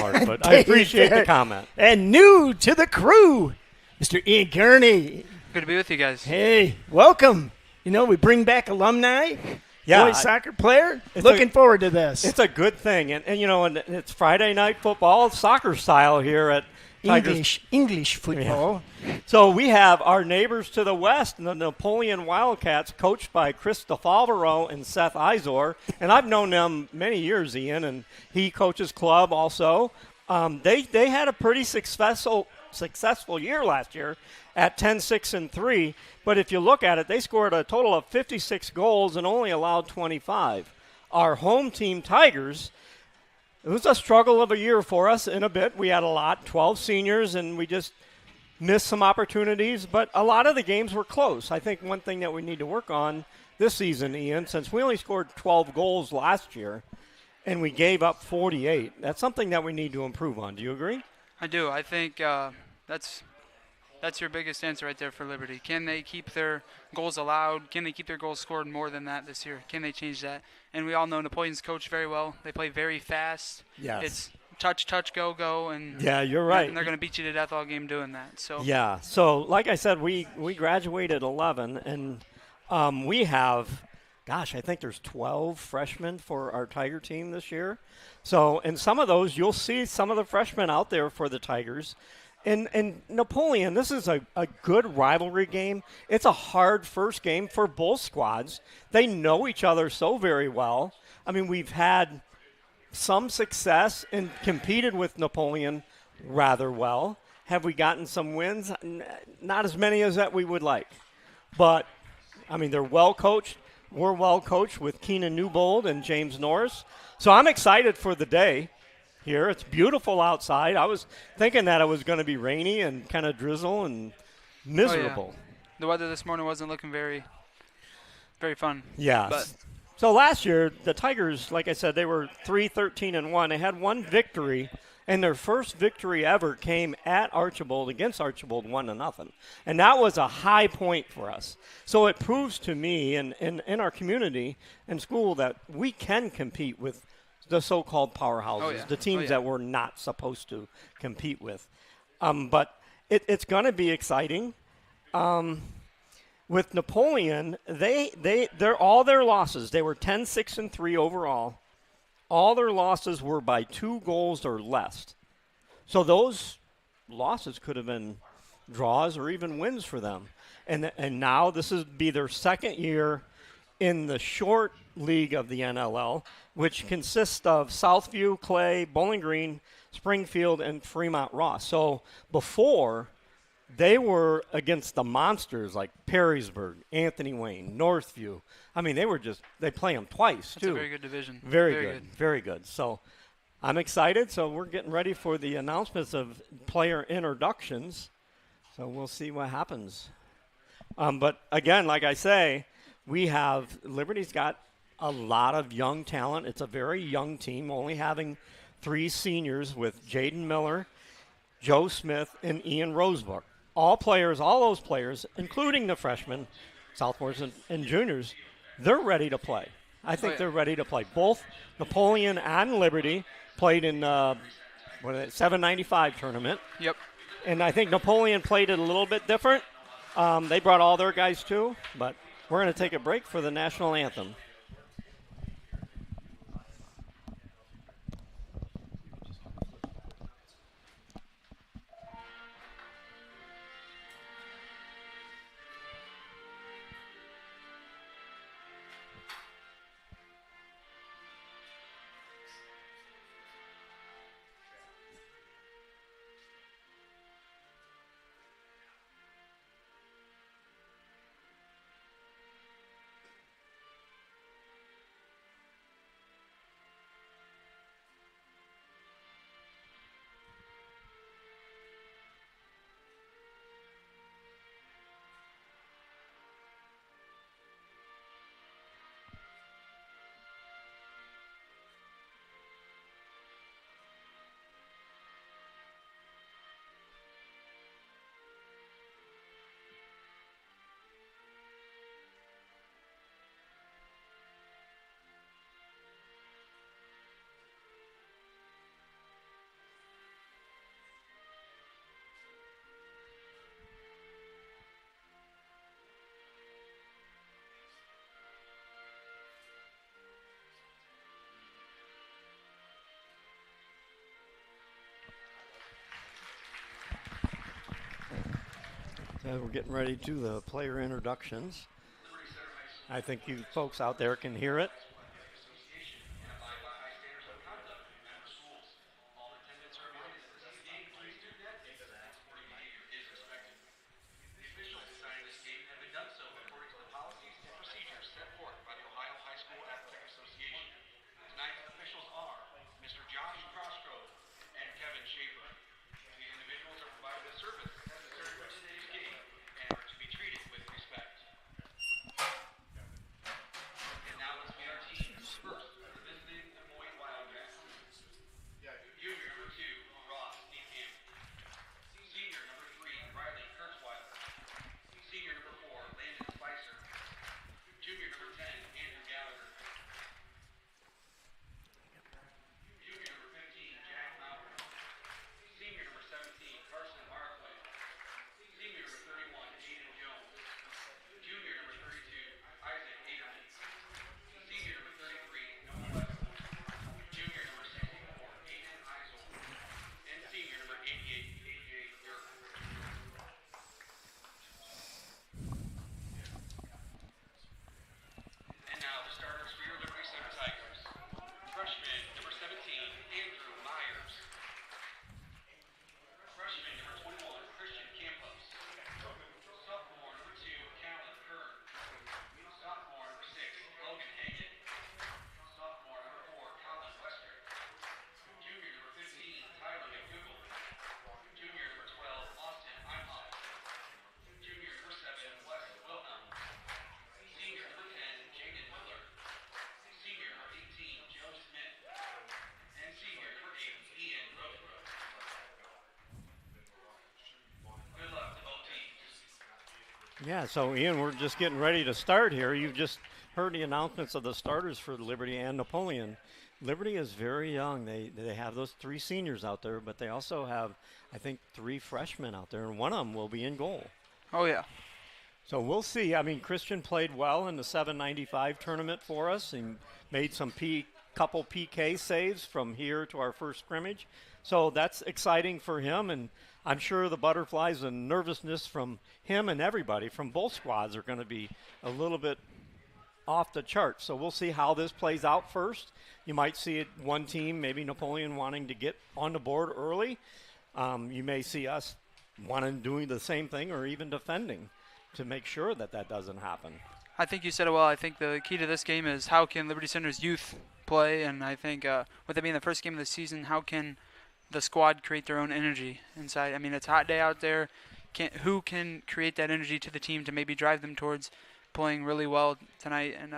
part, but I appreciate the comment. And new to the crew, Mr. Ian Gurney. Good to be with you guys. Hey, welcome. You know, we bring back alumni. Yeah, boys soccer player. Looking forward to this. It's a good thing. And you know, and it's Friday night football, soccer style here at English football. Yeah. So we have our neighbors to the west, the Napoleon Wildcats, coached by Chris DeFalvero and Seth Izor. And I've known them many years, Ian, and he coaches club also. They had a pretty successful year last year at 10-6-3. But if you look at it, they scored a total of 56 goals and only allowed 25. Our home team, Tigers, it was a struggle of a year for us in a bit. We had 12 seniors, and we just missed some opportunities. But a lot of the games were close. I think one thing that we need to work on this season, Ian, since we only scored 12 goals last year and we gave up 48, that's something that we need to improve on. Do you agree? I do. I think that's your biggest answer right there for Liberty. Can they keep their goals allowed? Can they keep their goals scored more than that this year? Can they change that? And we all know Napoleon's coach very well. They play very fast. Yes. It's touch, go, and yeah, you're right. And they're going to beat you to death all game doing that. So yeah. So like I said, we graduated 11, and we have, gosh, I think there's 12 freshmen for our Tiger team this year. So, and some of those, you'll see some of the freshmen out there for the Tigers. And Napoleon, this is a good rivalry game. It's a hard first game for both squads. They know each other so very well. I mean, we've had some success and competed with Napoleon rather well. Have we gotten some wins? Not as many as that we would like. But, I mean, they're well coached. We're well coached with Keenan Newbold and James Norris. So I'm excited for the day here. It's beautiful outside. I was thinking that it was going to be rainy and kind of drizzle and miserable. Oh, yeah. The weather this morning wasn't looking very, very fun. Yeah. So last year, the Tigers, like I said, they were 3-13-1. They had one victory, and their first victory ever came at Archibald against Archibald 1-0. And that was a high point for us. So it proves to me and in our community and school that we can compete with the so-called powerhouses, the teams that we're not supposed to compete with. But it's going to be exciting. With Napoleon, they're all their losses. They were 10-6-3 overall. All their losses were by 2 goals or less. So those losses could have been draws or even wins for them. And now this is be their second year in the short league of the NLL, which consists of Southview, Clay, Bowling Green, Springfield, and Fremont Ross. So before, they were against the monsters like Perrysburg, Anthony Wayne, Northview. I mean, they play them twice, That's too. a very good division. Very good. So I'm excited. So we're getting ready for the announcements of player introductions. So we'll see what happens. But again, like I say, Liberty's got a lot of young talent. It's a very young team, only having 3 seniors with Jaden Miller, Joe Smith, and Ian Rosebrook. All those players, including the freshmen, sophomores, and juniors, they're ready to play. I think they're ready to play. Both Napoleon and Liberty played in 795 tournament. Yep. And I think Napoleon played it a little bit different. They brought all their guys too, but we're going to take a break for the national anthem. We're getting ready to do the player introductions. I think you folks out there can hear it. Yeah, so Ian, we're just getting ready to start here. You've just heard the announcements of the starters for Liberty and Napoleon. Liberty is very young. They have those 3 seniors out there, but they also have, I think, 3 freshmen out there, and one of them will be in goal. Oh, yeah. So we'll see. I mean, Christian played well in the 795 tournament for us. He made some couple PK saves from here to our first scrimmage. So that's exciting for him, and I'm sure the butterflies and nervousness from him and everybody from both squads are going to be a little bit off the chart. So we'll see how this plays out first. You might see it one team, maybe Napoleon, wanting to get on the board early. You may see us doing the same thing or even defending to make sure that that doesn't happen. I think you said it well. I think the key to this game is how can Liberty Center's youth play, and I think with it being the first game of the season, how can the squad create their own energy inside? I mean, it's a hot day out there. Who can create that energy to the team to maybe drive them towards playing really well tonight? And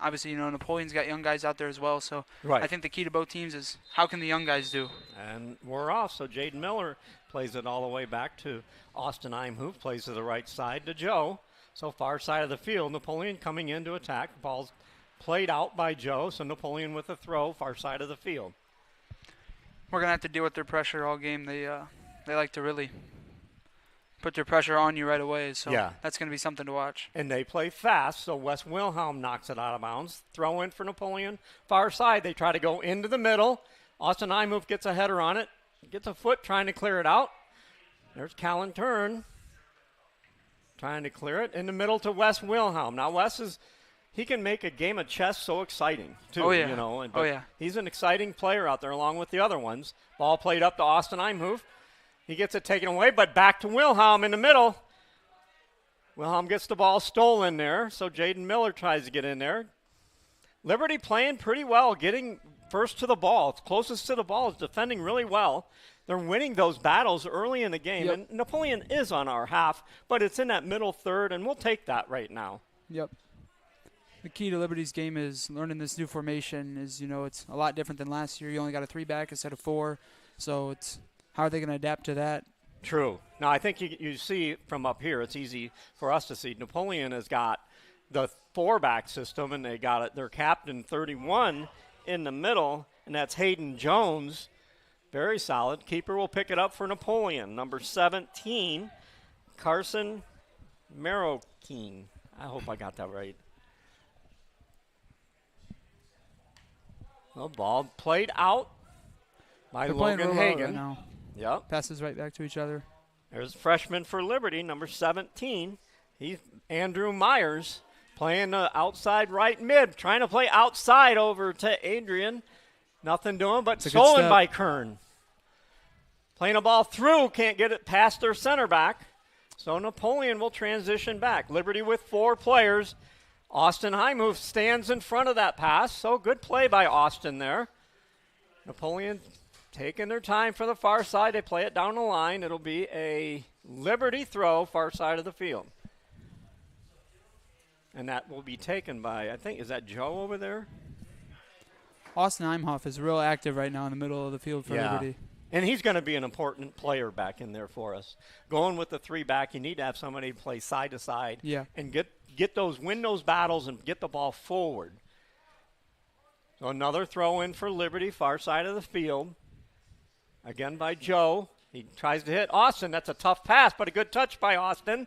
obviously, Napoleon's got young guys out there as well. So right. I think the key to both teams is how can the young guys do? And we're off. So Jaden Miller plays it all the way back to Austin Imhoff, plays to the right side to Joe. So far side of the field, Napoleon coming in to attack. Ball's played out by Joe, so Napoleon with a throw, far side of the field. We're going to have to deal with their pressure all game. They like to really put their pressure on you right away, so yeah. That's going to be something to watch. And they play fast, so Wes Wilhelm knocks it out of bounds. Throw in for Napoleon. Far side, they try to go into the middle. Austin Imhoff gets a header on it. Gets a foot trying to clear it out. There's Callan Turn trying to clear it in the middle to Wes Wilhelm. Now he can make a game of chess so exciting too. Oh yeah. But he's an exciting player out there along with the other ones. Ball played up to Austin Imhoff. He gets it taken away, but back to Wilhelm in the middle. Wilhelm gets the ball stolen there, so Jaden Miller tries to get in there. Liberty playing pretty well, getting first to the ball. It's closest to the ball, is defending really well. They're winning those battles early in the game, and Napoleon is on our half, but it's in that middle third, and we'll take that right now. Yep. The key to Liberty's game is learning this new formation. It's a lot different than last year. You only got a 3 back instead of 4, so it's how are they going to adapt to that? True. Now, I think you see from up here, it's easy for us to see. Napoleon has got the 4-back system, and they got their captain 31 in the middle, and that's Hayden Jones. Very solid. Keeper will pick it up for Napoleon. Number 17, Carson Marroquin. I hope I got that right. Well, ball played out by Logan Hagan. Now. Yep. Passes right back to each other. There's a freshman for Liberty, number 17. He's Andrew Myers playing the outside right mid, trying to play outside over to Adrian. Nothing doing, but stolen by Kern. Playing a ball through, can't get it past their center back. So Napoleon will transition back. Liberty with 4 players. Austin Highmove stands in front of that pass. So good play by Austin there. Napoleon taking their time for the far side. They play it down the line. It'll be a Liberty throw, far side of the field. And that will be taken by, I think, is that Joe over there? Austin Imhoff is real active right now in the middle of the field for Liberty. And he's going to be an important player back in there for us. Going with the 3 back, you need to have somebody play side to side and win those battles and get the ball forward. So another throw in for Liberty, far side of the field. Again by Joe. He tries to hit Austin. That's a tough pass, but a good touch by Austin.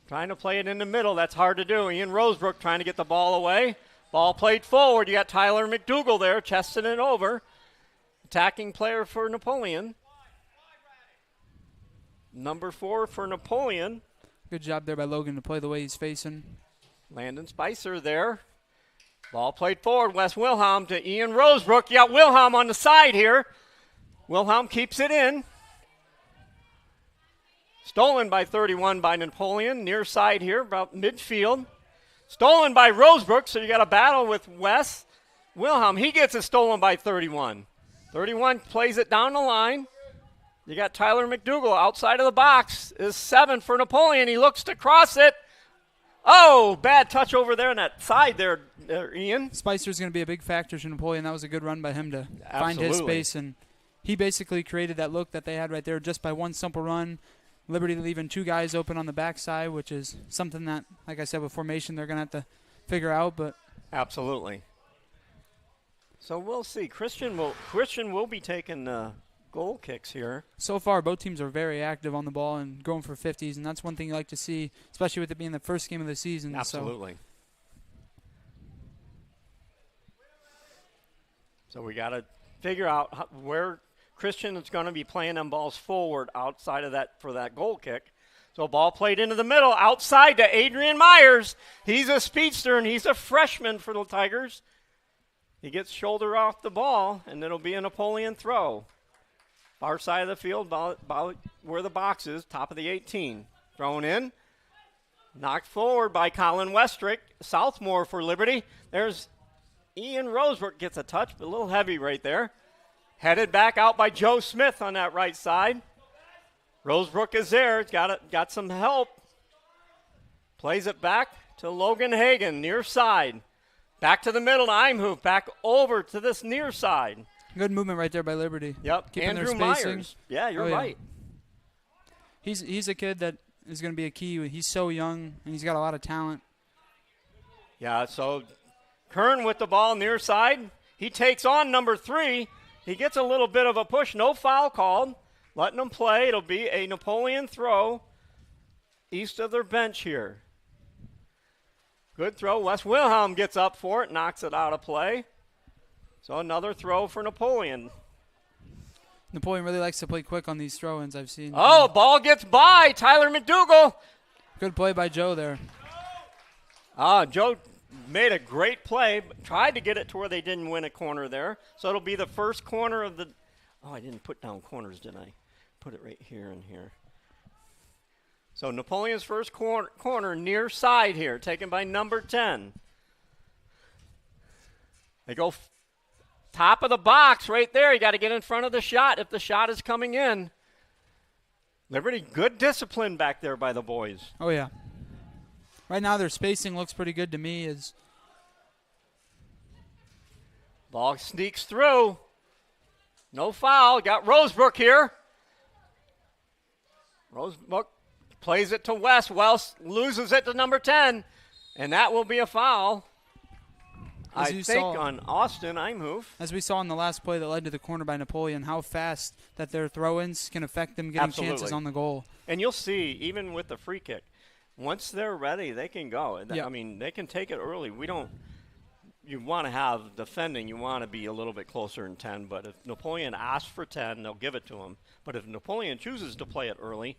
Trying to play it in the middle. That's hard to do. Ian Rosebrook trying to get the ball away. Ball played forward. You got Tyler McDougal there chesting it over. Attacking player for Napoleon. Number 4 for Napoleon. Good job there by Logan to play the way he's facing. Landon Spicer there. Ball played forward. Wes Wilhelm to Ian Rosebrook. You got Wilhelm on the side here. Wilhelm keeps it in. Stolen by 31 by Napoleon. Near side here, about midfield. Stolen by Rosebrook, so you got a battle with Wes Wilhelm. He gets it stolen by 31. 31 plays it down the line. You got Tyler McDougal outside of the box. Is 7 for Napoleon. He looks to cross it. Oh, bad touch over there on that side there, Ian. Spicer's going to be a big factor to Napoleon. That was a good run by him to find his space. And he basically created that look that they had right there just by one simple run. Liberty leaving 2 guys open on the backside, which is something that, like I said, with formation they're going to have to figure out. But absolutely. So we'll see. Christian will be taking goal kicks here. So far, both teams are very active on the ball and going for 50s, and that's one thing you like to see, especially with it being the first game of the season. Absolutely. So we got to figure out where Christian is going to be playing them balls forward outside of that for that goal kick. So ball played into the middle, outside to Adrian Myers. He's a speedster, and he's a freshman for the Tigers. He gets shoulder off the ball, and it'll be a Napoleon throw. Far side of the field, about where the box is, top of the 18. Thrown in. Knocked forward by Colin Westrick, sophomore for Liberty. There's Ian Rosebrook gets a touch, but a little heavy right there. Headed back out by Joe Smith on that right side. Rosebrook is there. Got some help. Plays it back to Logan Hagan, near side. Back to the middle to Imhoff. Back over to this near side. Good movement right there by Liberty. Yep, keeping Andrew their spacing. Myers. Yeah, you're right. He's a kid that is going to be a key. He's so young, and he's got a lot of talent. Yeah, so Kern with the ball near side. He takes on number 3. He gets a little bit of a push. No foul called. Letting them play. It'll be a Napoleon throw east of their bench here. Good throw. Wes Wilhelm gets up for it, knocks it out of play. So another throw for Napoleon. Napoleon really likes to play quick on these throw-ins I've seen. Oh, ball gets by Tyler McDougal. Good play by Joe there. Joe made a great play, but tried to get it to where they didn't win a corner there. So it'll be the first corner of the – oh, I didn't put down corners, did I? Put it right here and here. So Napoleon's first corner near side here, taken by number 10. They go top of the box right there. You got to get in front of the shot if the shot is coming in. Liberty, good discipline back there by the boys. Oh, yeah. Right now their spacing looks pretty good to me. Ball sneaks through. No foul. Got Rosebrook here. Rosebrook plays it to West. Wells loses it to number 10. And that will be a foul. I think on Austin Imhoff. As we saw in the last play that led to the corner by Napoleon, how fast that their throw-ins can affect them getting chances on the goal. And you'll see, even with the free kick, once they're ready, they can go. Yep. I mean, they can take it early. you want to have defending, you want to be a little bit closer than 10, but if Napoleon asks for 10, they'll give it to him. But if Napoleon chooses to play it early,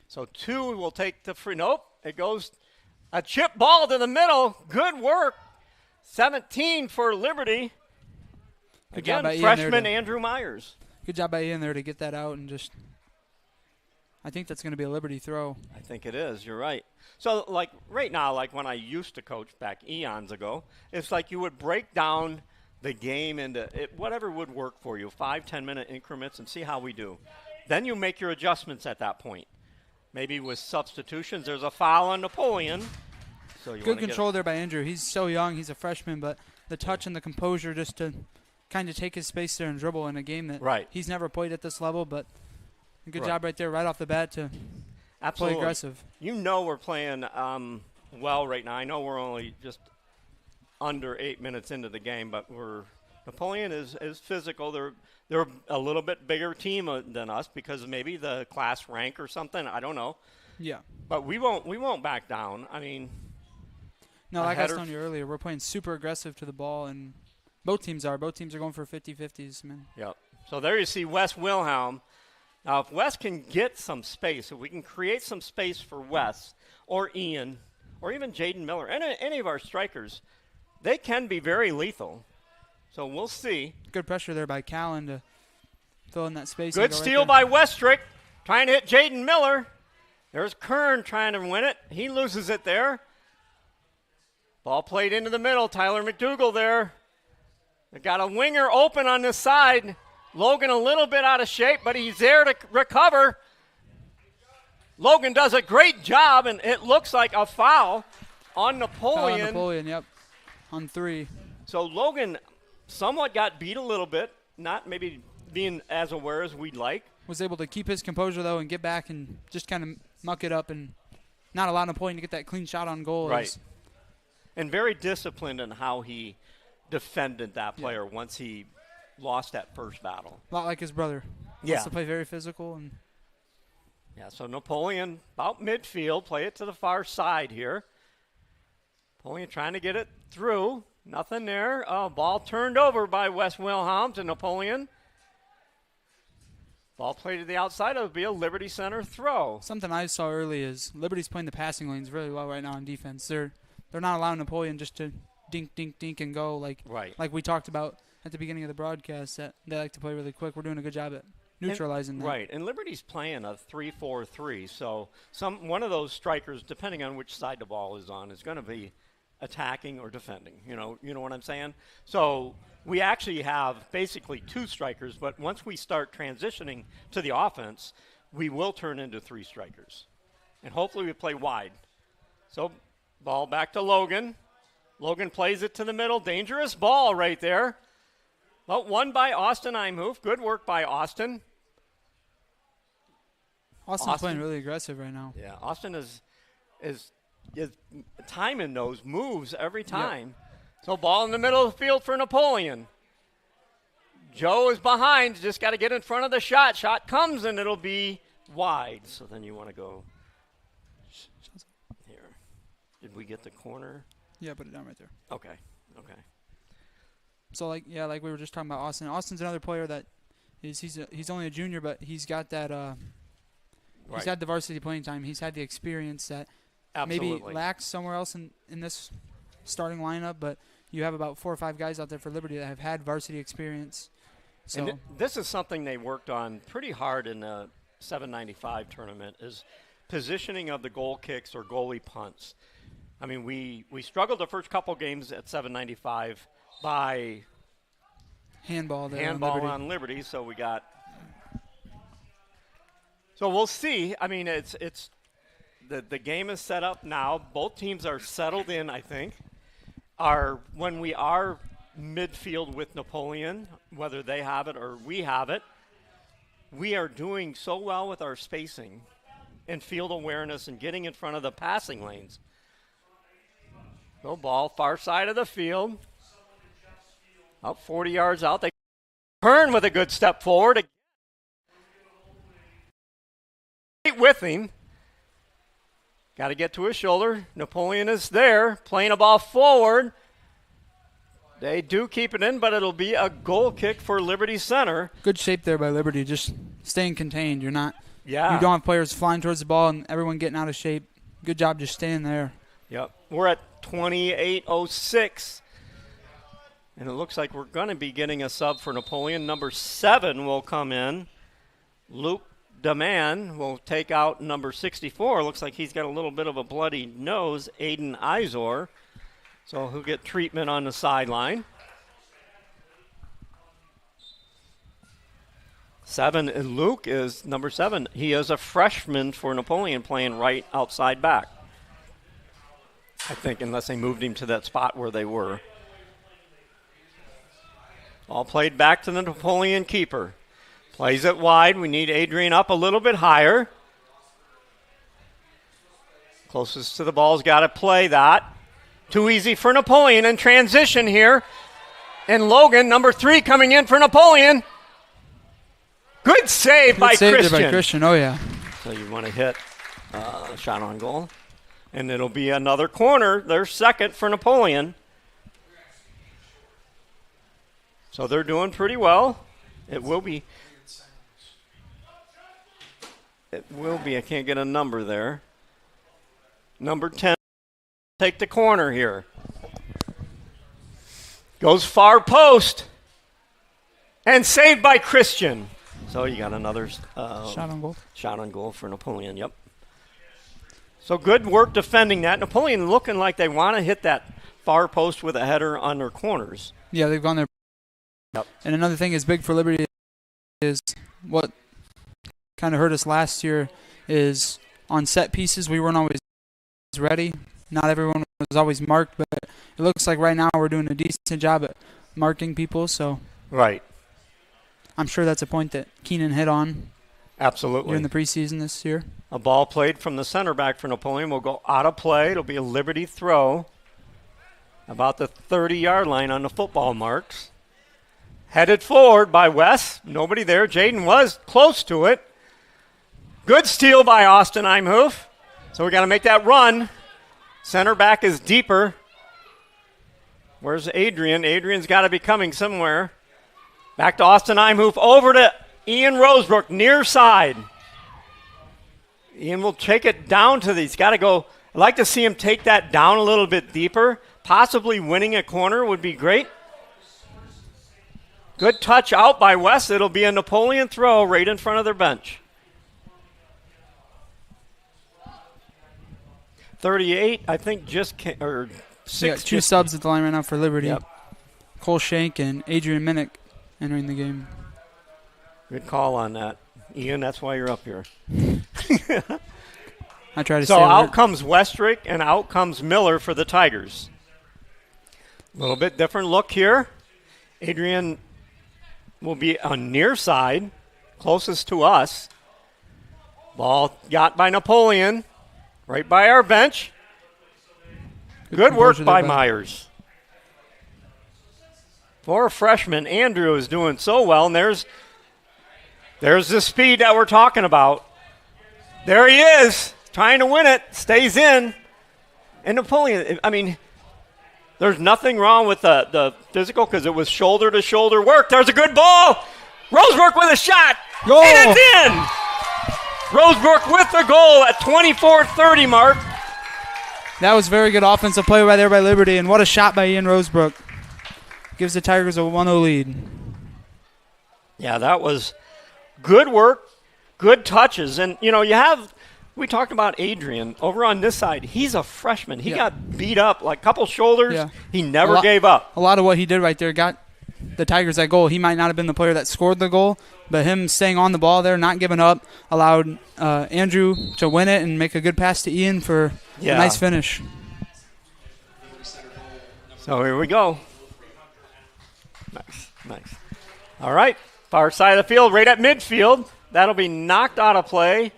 so 2 will take the free. Nope, it goes a chip ball to the middle. Good work. 17 for Liberty. Good Again, job by Ian freshman there Andrew Myers. Good job by Ian there to get that out and just. I think that's going to be a Liberty throw. I think it is. You're right. So, like, right now, like when I used to coach back eons ago, it's like you would break down the game into whatever would work for you, 5-10 minute increments, and see how we do. Then you make your adjustments at that point. Maybe with substitutions, there's a foul on Napoleon. So you Good control there by Andrew. He's so young. He's a freshman, but the touch and the composure just to kind of take his space there and dribble in a game that he's never played at this level, but good job right there right off the bat to play aggressive. You know we're playing well right now. I know we're only just under 8 minutes into the game, but Napoleon is physical. They're a little bit bigger team than us because of maybe the class rank or something. I don't know. Yeah. But we won't back down. I mean, no, like I was telling you earlier, we're playing super aggressive to the ball, and both teams are. Both teams are going for 50-50s, man. Yep. So there you see Wes Wilhelm. Now, if Wes can get some space, if we can create some space for Wes or Ian or even Jaden Miller, any of our strikers, they can be very lethal. So we'll see. Good pressure there by Callan to fill in that space. Good steal by Westrick, trying to hit Jaden Miller. There's Kern trying to win it. He loses it there. Ball played into the middle. Tyler McDougal there. They got a winger open on this side. Logan a little bit out of shape, but he's there to recover. Logan does a great job, and it looks like a foul on Napoleon. Foul on Napoleon, yep, on 3. So Logan somewhat got beat a little bit, not maybe being as aware as we'd like. Was able to keep his composure, though, and get back and just kind of muck it up and not allow Napoleon to get that clean shot on goal. Right. And very disciplined in how he defended that player once he lost that first battle. A lot like his brother. Wants to play very physical. And so Napoleon about midfield, play it to the far side here. Napoleon trying to get it through. Nothing there. Ball turned over by Wes Wilhelm to Napoleon. Ball played to the outside. It'll be a Liberty Center throw. Something I saw early is Liberty's playing the passing lanes really well right now on defense. They're not allowing Napoleon just to dink, dink, dink and go like we talked about at the beginning of the broadcast, that they like to play really quick. We're doing a good job at neutralizing that. Right, and Liberty's playing a 3-4-3, so one of those strikers, depending on which side the ball is on, is going to be attacking or defending. You know what I'm saying? So we actually have basically 2 strikers, but once we start transitioning to the offense, we will turn into 3 strikers. And hopefully we play wide. So ball back to Logan. Logan plays it to the middle. Dangerous ball right there. But won by Austin Imhoff. Good work by Austin. Austin's playing really aggressive right now. Yeah, Austin is timing those moves every time. Yep. So ball in the middle of the field for Napoleon. Joe is behind. Just got to get in front of the shot. Shot comes, and it'll be wide. So then you want to go here. Did we get the corner? Yeah, put it down right there. Okay. So like we were just talking about Austin. Austin's another player that he's only a junior, but he's got that he's had the varsity playing time. He's had the experience that maybe lacks somewhere else in this starting lineup. But you have about 4 or 5 guys out there for Liberty that have had varsity experience. So and this is something they worked on pretty hard in the 795 tournament, is positioning of the goal kicks or goalie punts. I mean, we struggled the first couple games at 795 by handball on Liberty. So we got. So we'll see. I mean, it's the game is set up now. Both teams are settled in, I think. When we are midfield with Napoleon, whether they have it or we have it, we are doing so well with our spacing and field awareness and getting in front of the passing lanes. Go ball, far side of the field. Out 40 yards out. They turn with a good step forward. Great with him. Got to get to his shoulder. Napoleon is there, playing a ball forward. They do keep it in, but it'll be a goal kick for Liberty Center. Good shape there by Liberty, just staying contained. You don't Yeah. have players flying towards the ball and everyone getting out of shape. Good job just staying there. Yep. We're at 28:06. And it looks like we're going to be getting a sub for Napoleon. Number 7 will come in. Luke DeMann will take out number 64. Looks like he's got a little bit of a bloody nose, Aiden Izor. So he'll get treatment on the sideline. 7, and Luke is number 7. He is a freshman for Napoleon, playing right outside back. I think, unless they moved him to that spot where they were. All played back to the Napoleon keeper. Plays it wide. We need Adrian up a little bit higher. Closest to the ball's got to play that. Too easy for Napoleon in transition here. And Logan, number 3, coming in for Napoleon. Good save by Christian. Good save by Christian, oh yeah. So you want to hit a shot on goal. And it'll be another corner. Their second for Napoleon. So they're doing pretty well. It will be, I can't get a number there. Number 10, take the corner here. Goes far post. And saved by Christian. So you got another shot on goal. Shot on goal for Napoleon, yep. So good work defending that. Napoleon looking like they want to hit that far post with a header on their corners. Yeah, they've gone there. Yep. And another thing is big for Liberty is what kind of hurt us last year is on set pieces we weren't always ready. Not everyone was always marked, but it looks like right now we're doing a decent job at marking people. So right. I'm sure that's a point that Keenan hit on. Absolutely. During the preseason this year. A ball played from the center back for Napoleon will go out of play. It'll be a Liberty throw. About the 30-yard line on the football marks. Headed forward by Wes. Nobody there. Jaden was close to it. Good steal by Austin Imhoff. So we got to make that run. Center back is deeper. Where's Adrian? Adrian's got to be coming somewhere. Back to Austin Imhoff. Over to Ian Rosebrook, near side. Ian will take it down to these. Got to go. I'd like to see him take that down a little bit deeper. Possibly winning a corner would be great. Good touch out by West. It'll be a Napoleon throw right in front of their bench. 38, I think just came, or 6. Two subs at the line right now for Liberty. Yep. Cole Shank and Adrian Minnick entering the game. Good call on that. Ian, that's why you're up here. I try to So out comes Westrick and out comes Miller for the Tigers. A little bit different look here. Adrian will be on near side, closest to us. Ball got by Napoleon, right by our bench. Good work by Myers. For a freshman, Andrew is doing so well, and there's the speed that we're talking about. There he is, trying to win it, stays in. And Napoleon, I mean, there's nothing wrong with the physical because it was shoulder-to-shoulder work. There's a good ball. Rosebrook with a shot. Goal. And it's in. Rosebrook with the goal at 24:30 mark. That was very good offensive play right there by Liberty, and what a shot by Ian Rosebrook. Gives the Tigers a 1-0 lead. Yeah, that was good work, good touches. And, you know, we talked about Adrian over on this side. He's a freshman. He got beat up, like a couple shoulders. Yeah. He never gave up. A lot of what he did right there got the Tigers that goal. He might not have been the player that scored the goal, but him staying on the ball there, not giving up, allowed Andrew to win it and make a good pass to Ian for a nice finish. So here we go. Nice. All right, far side of the field, right at midfield. That'll be knocked out of play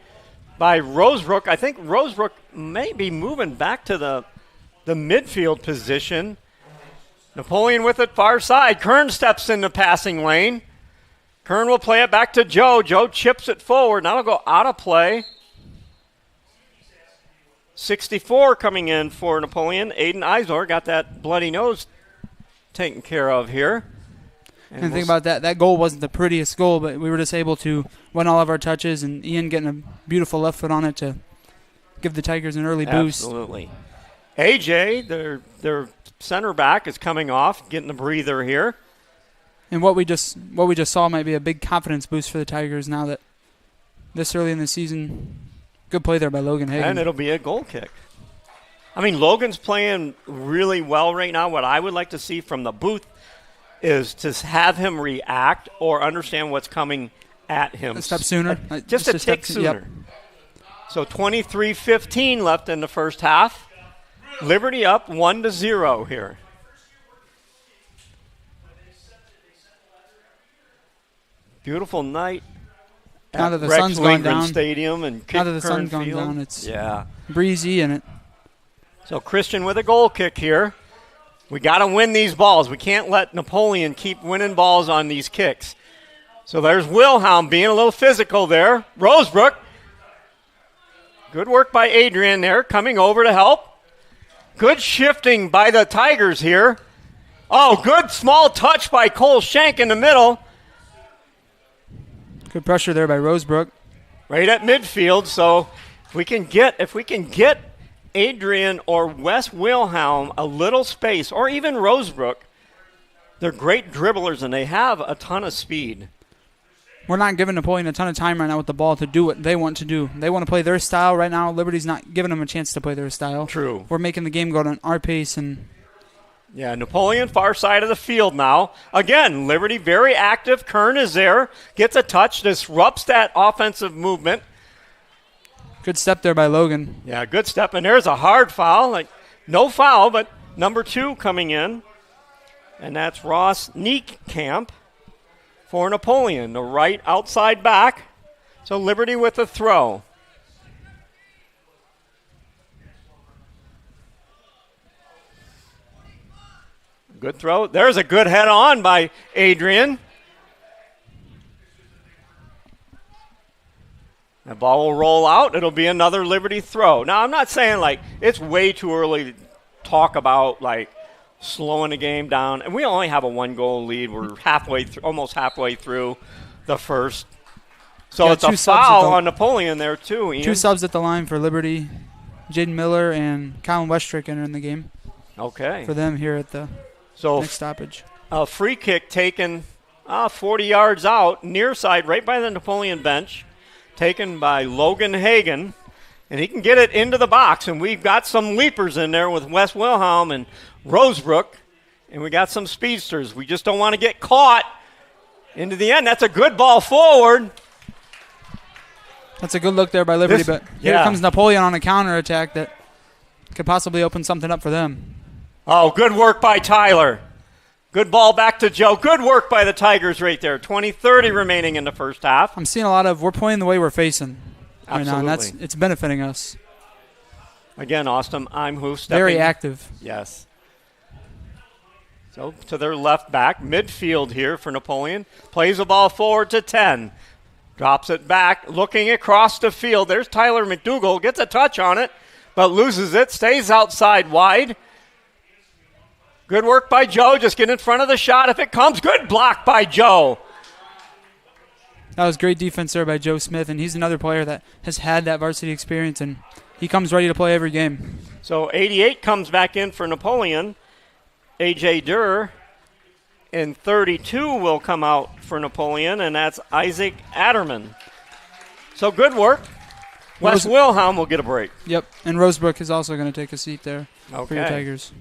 by Rosebrook. I think Rosebrook may be moving back to the midfield position. Napoleon with it far side. Kern steps in the passing lane. Kern will play it back to Joe. Joe chips it forward. Now it'll go out of play. 64 coming in for Napoleon. Aiden Izor got that bloody nose taken care of here. And think about that. That goal wasn't the prettiest goal, but we were just able to win all of our touches, and Ian getting a beautiful left foot on it to give the Tigers an early boost. Absolutely. AJ, their center back, is coming off, getting a breather here. And what we just saw might be a big confidence boost for the Tigers now that this early in the season. Good play there by Logan Hagan. And it'll be a goal kick. I mean, Logan's playing really well right now. What I would like to see from the booth is to have him react or understand what's coming at him. A step sooner. Just a tick sooner. Yep. So 23-15 left in the first half. Liberty up 1-0 here. Beautiful night now that the Rex sun's gone Lindgren down. Stadium and now that the sun's Kern gone Field. down, it's breezy in it. So Christian with a goal kick here. We got to win these balls. We can't let Napoleon keep winning balls on these kicks. So there's Wilhelm being a little physical there. Rosebrook. Good work by Adrian there, coming over to help. Good shifting by the Tigers here. Oh, good small touch by Cole Shank in the middle. Good pressure there by Rosebrook. Right at midfield. So if we can get Adrian or Wes Wilhelm a little space, or even Rosebrook, they're great dribblers and they have a ton of speed. We're not giving Napoleon a ton of time right now with the ball to do what they want to do. They want to play their style right now. Liberty's not giving them a chance to play their style. True. We're making the game go at our pace. And yeah, Napoleon far side of the field now. Again, Liberty very active. Kern is there, gets a touch, disrupts that offensive movement. Good step there by Logan. Yeah, good step. And there's a hard foul. Like no foul, but number 2 coming in. And that's Ross Niekamp for Napoleon, the right outside back. So Liberty with a throw. Good throw. There's a good head on by Adrian. The ball will roll out. It'll be another Liberty throw. Now, I'm not saying, like, it's way too early to talk about, like, slowing the game down. And we only have a 1-goal lead. We're almost halfway through the first. So it's a foul on Napoleon there, too, Ian. 2 subs at the line for Liberty. Jaden Miller and Colin Westrick entering the game. Okay. For them here at the next stoppage. A free kick taken 40 yards out, near side, right by the Napoleon bench. Taken by Logan Hagan, and he can get it into the box. And we've got some leapers in there with Wes Wilhelm and Rosebrook, and we got some speedsters. We just don't want to get caught into the end. That's a good ball forward. That's a good look there by Liberty, but here comes Napoleon on a counterattack that could possibly open something up for them. Oh, good work by Tyler. Good ball back to Joe. Good work by the Tigers right there. 20-30 remaining in the first half. I'm seeing a lot of we're playing the way we're facing right now, and it's benefiting us. Again, Austin Imhoff stepping. Very active. Yes. So to their left back, midfield here for Napoleon. Plays the ball forward to 10. Drops it back, looking across the field. There's Tyler McDougall. Gets a touch on it, but loses it. Stays outside wide. Good work by Joe. Just get in front of the shot if it comes. Good block by Joe. That was great defense there by Joe Smith, and he's another player that has had that varsity experience, and he comes ready to play every game. So 88 comes back in for Napoleon. A.J. Durr. And 32 will come out for Napoleon, and that's Isaac Adderman. So good work. Wes Wilhelm will get a break. Yep, and Rosebrook is also going to take a seat there for your Tigers.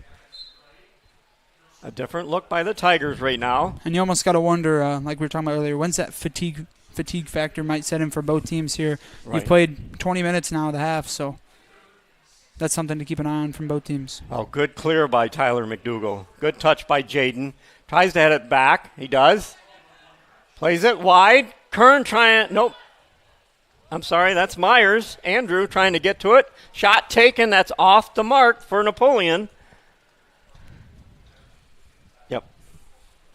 A different look by the Tigers right now. And you almost got to wonder, like we were talking about earlier, when's that fatigue factor might set in for both teams here. Right. You've played 20 minutes now of the half, so that's something to keep an eye on from both teams. Oh, good clear by Tyler McDougall. Good touch by Jaden. Tries to head it back. He does. Plays it wide. Kern trying. Nope. I'm sorry. That's Myers. Andrew trying to get to it. Shot taken. That's off the mark for Napoleon. Yep.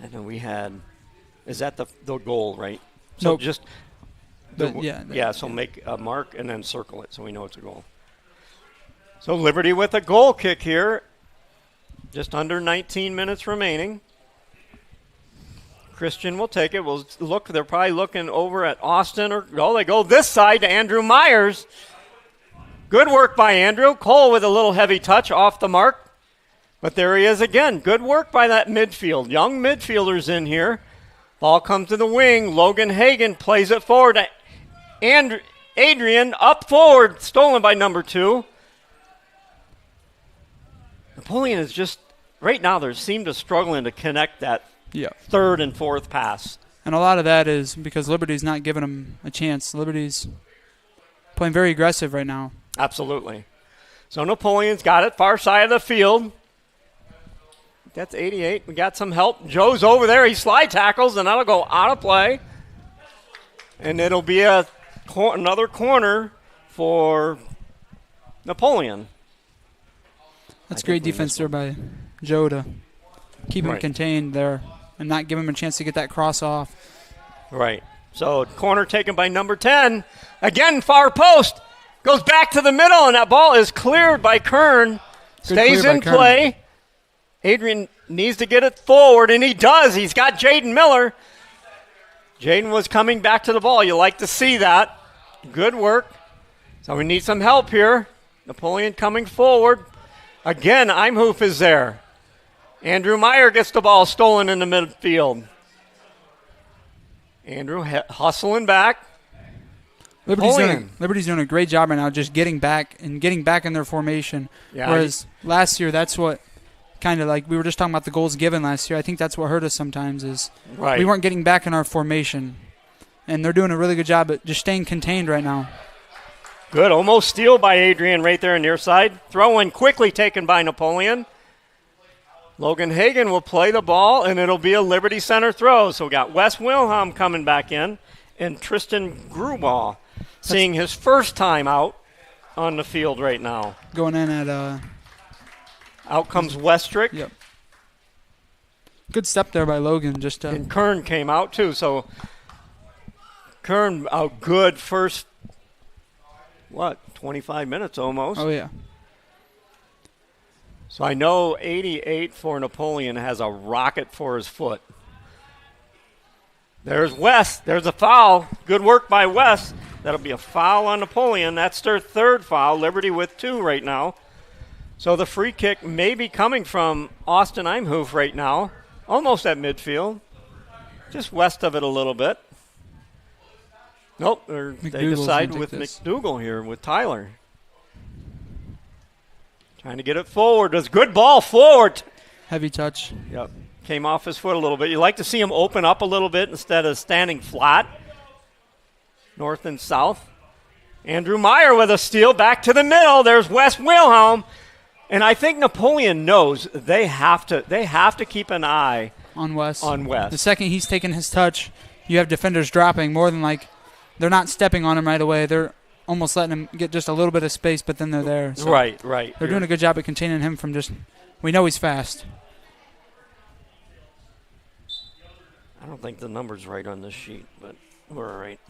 And then we had. Is that the goal, right? So nope. Just. So make a mark and then circle it so we know it's a goal. So Liberty with a goal kick here. Just under 19 minutes remaining. Christian will take it. We'll look. They're probably looking over at Austin. They go this side to Andrew Myers. Good work by Andrew. Cole with a little heavy touch off the mark. But there he is again. Good work by that midfield. Young midfielders in here. Ball comes to the wing. Logan Hagan plays it forward to Adrian up forward. Stolen by number 2. Napoleon is just, right now, they seem to struggling to connect that third and fourth pass. And a lot of that is because Liberty's not giving them a chance. Liberty's playing very aggressive right now. Absolutely. So Napoleon's got it, far side of the field. That's 88. We got some help. Joe's over there. He slide tackles, and that'll go out of play. And it'll be another corner for Napoleon. That's great defense there by Joe to keep him contained there and not give him a chance to get that cross off. Right. So corner taken by number 10. Again, far post. Goes back to the middle, and that ball is cleared by Kern. Stays in play. Adrian needs to get it forward, and he does. He's got Jaden Miller. Jaden was coming back to the ball. You like to see that. Good work. So we need some help here. Napoleon coming forward. Again, Imhoff is there. Andrew Meyer gets the ball stolen in the midfield. Andrew hustling back. Liberty's doing a great job right now just getting back in their formation. Yeah, whereas last year, that's what kind of like we were just talking about the goals given last year. I think that's what hurt us sometimes is we weren't getting back in our formation. And they're doing a really good job at just staying contained right now. Good. Almost steal by Adrian right there near side. Throw in quickly taken by Napoleon. Logan Hagan will play the ball, and it'll be a Liberty Center throw. So we got Wes Wilhelm coming back in and Tristan Gruball seeing his first time out on the field right now. Going in at out comes Westrick. Yep. Good step there by Logan. And Kern came out too. So Kern a good first 25 minutes almost. Oh yeah. So I know 88 for Napoleon has a rocket for his foot. There's Wes. There's a foul. Good work by Wes. That'll be a foul on Napoleon. That's their third foul. Liberty with 2 right now. So the free kick may be coming from Austin Imhoff right now. Almost at midfield. Just west of it a little bit. Nope. They decide with McDougal here with Tyler. Trying to get it forward. Does good ball forward. Heavy touch. Yep. Came off his foot a little bit. You like to see him open up a little bit instead of standing flat. North and south. Andrew Meyer with a steal back to the middle. There's Wes Wilhelm. And I think Napoleon knows they have to keep an eye on Wes. The second he's taken his touch, you have defenders dropping more than they're not stepping on him right away. They're almost letting him get just a little bit of space, but then they're there. So right. They're doing a good job at containing him from we know he's fast. I don't think the number's right on this sheet, but we're all right.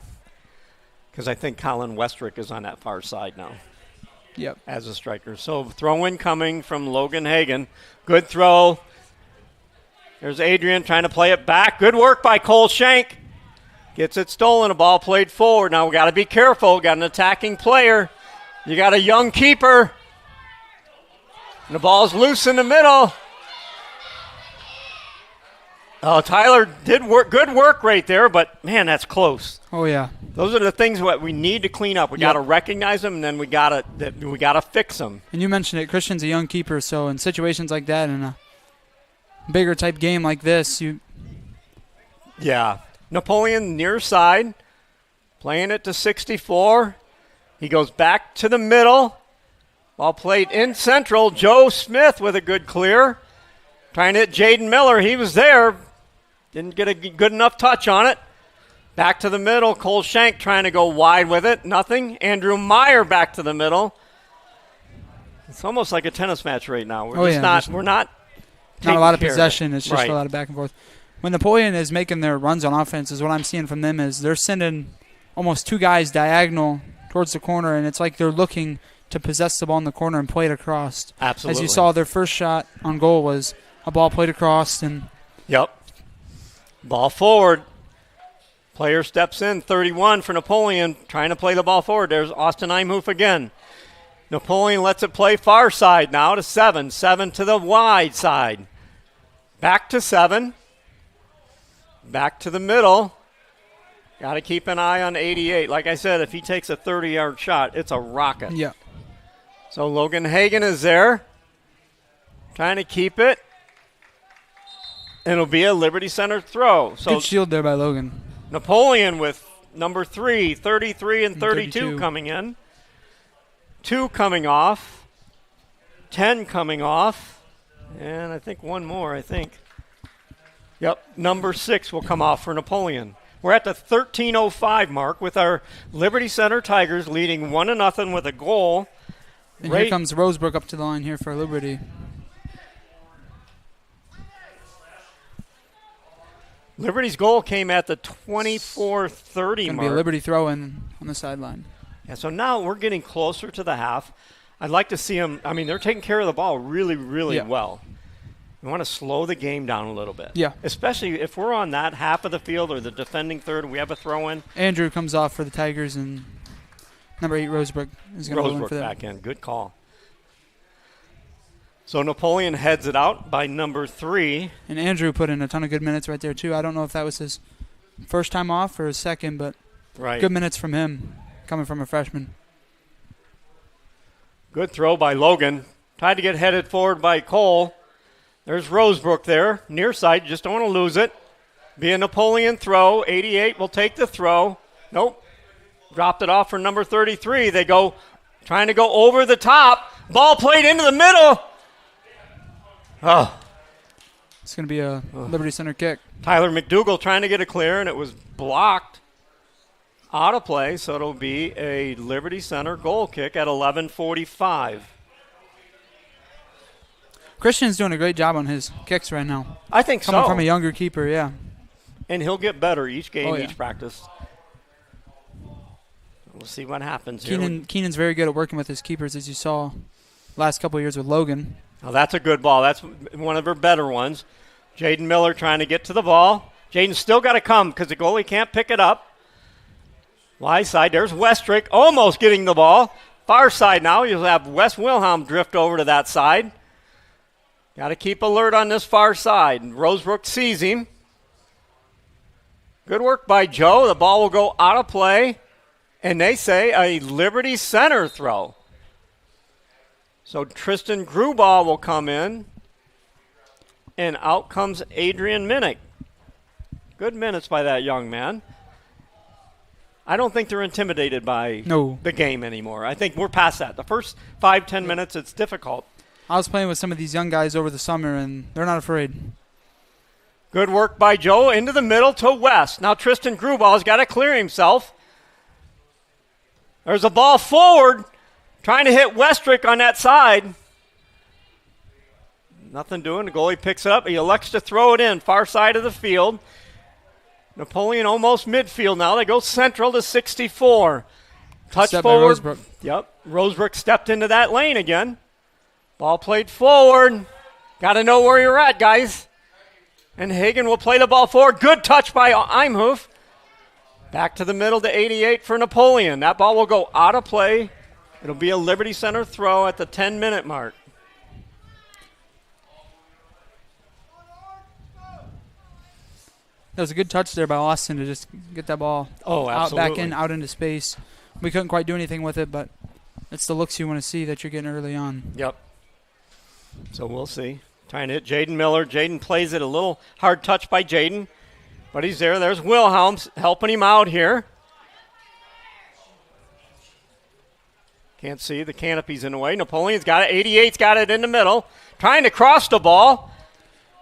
Because I think Colin Westrick is on that far side now. Yep. As a striker. So throw-in coming from Logan Hagan. Good throw. There's Adrian trying to play it back. Good work by Cole Shank. Gets it stolen. A ball played forward. Now we got to be careful. Got an attacking player. You got a young keeper. And the ball's loose in the middle. Oh, Tyler did good work right there, but man, that's close. Oh yeah. Those are the things that we need to clean up. We got to recognize them, and then we got to fix them. And you mentioned it. Christian's a young keeper, so in situations like that, in a bigger type game like this, Yeah. Napoleon near side, playing it to 64. He goes back to the middle. Ball played in central. Joe Smith with a good clear. Trying to hit Jaden Miller. He was there. Didn't get a good enough touch on it. Back to the middle. Cole Shank trying to go wide with it. Nothing. Andrew Meyer back to the middle. It's almost like a tennis match right now. We're not a lot of possession. It's just a lot of back and forth. When Napoleon is making their runs on offense, is what I'm seeing from them is they're sending almost 2 guys diagonal towards the corner, and it's like they're looking to possess the ball in the corner and play it across. Absolutely. As you saw, their first shot on goal was a ball played across. Yep. Ball forward. Player steps in, 31 for Napoleon, trying to play the ball forward. There's Austin Imhoff again. Napoleon lets it play far side now to 7. 7 to the wide side. Back to 7. Back to the middle. Got to keep an eye on 88. Like I said, if he takes a 30-yard shot, it's a rocket. Yeah. So Logan Hagan is there, trying to keep it. And it'll be a Liberty Center throw. So good shield there by Logan. Napoleon with number 3, 33 and 32 coming in. 2 coming off. 10 coming off. And I think one more, Yep, number 6 will come off for Napoleon. We're at the 13:05 mark with our Liberty Center Tigers leading 1-0 with a goal. And here comes Rosebrook up to the line here for Liberty. Liberty's goal came at the 24:30 Going to mark. be a Liberty throw-in on the sideline. Yeah, so now we're getting closer to the half. I'd like to see them. I mean, they're taking care of the ball really, really well. We want to slow the game down a little bit. Yeah. Especially if we're on that half of the field or the defending third and we have a throw-in. Andrew comes off for the Tigers, and number 8, Rosebrook, is going to go in for them. Back in. Good call. So Napoleon heads it out by number 3. And Andrew put in a ton of good minutes right there, too. I don't know if that was his first time off or his second, but good minutes from him coming from a freshman. Good throw by Logan. Tried to get headed forward by Cole. There's Rosebrook there, near side. Just don't want to lose it. Be a Napoleon throw. 88 will take the throw. Nope. Dropped it off for number 33. They go trying to go over the top. Ball played into the middle. Oh. It's going to be a Liberty Center kick. Tyler McDougall trying to get a clear, and it was blocked out of play, so it'll be a Liberty Center goal kick at 11:45. Christian's doing a great job on his kicks right now. I think Coming from a younger keeper, yeah. And he'll get better each game, each practice. We'll see what happens here. Keenan's very good at working with his keepers, as you saw last couple of years with Logan. Now that's a good ball. That's one of her better ones. Jaden Miller trying to get to the ball. Jaden's still got to come because the goalie can't pick it up. Wide side, there's Westrick almost getting the ball. Far side now, you'll have Wes Wilhelm drift over to that side. Got to keep alert on this far side. Rosebrook sees him. Good work by Joe. The ball will go out of play. And they say a Liberty Center throw. So Tristan Grubauer will come in. And out comes Adrian Minnick. Good minutes by that young man. I don't think they're intimidated by the game anymore. I think we're past that. The first 5-10 minutes, it's difficult. I was playing with some of these young guys over the summer, and they're not afraid. Good work by Joe into the middle to West. Now Tristan Grubauer's got to clear himself. There's a ball forward, trying to hit Westrick on that side. Nothing doing. The goalie picks it up. He elects to throw it in, far side of the field. Napoleon almost midfield now. They go central to 64. Touch Step forward. By Rosebrook. Yep. Rosebrook stepped into that lane again. Ball played forward. Got to know where you're at, guys. And Hagan will play the ball forward. Good touch by Imhoff. Back to the middle to 88 for Napoleon. That ball will go out of play. It'll be a Liberty Center throw at the 10-minute mark. That was a good touch there by Austin to just get that ball out, back in, out into space. We couldn't quite do anything with it, but it's the looks you want to see that you're getting early on. Yep. So we'll see. Trying to hit Jaden Miller. Jaden plays it a little hard touch by Jaden, but he's there. There's Wilhelm helping him out here. Can't see. The canopy's in the way. Napoleon's got it. 88's got it in the middle. Trying to cross the ball.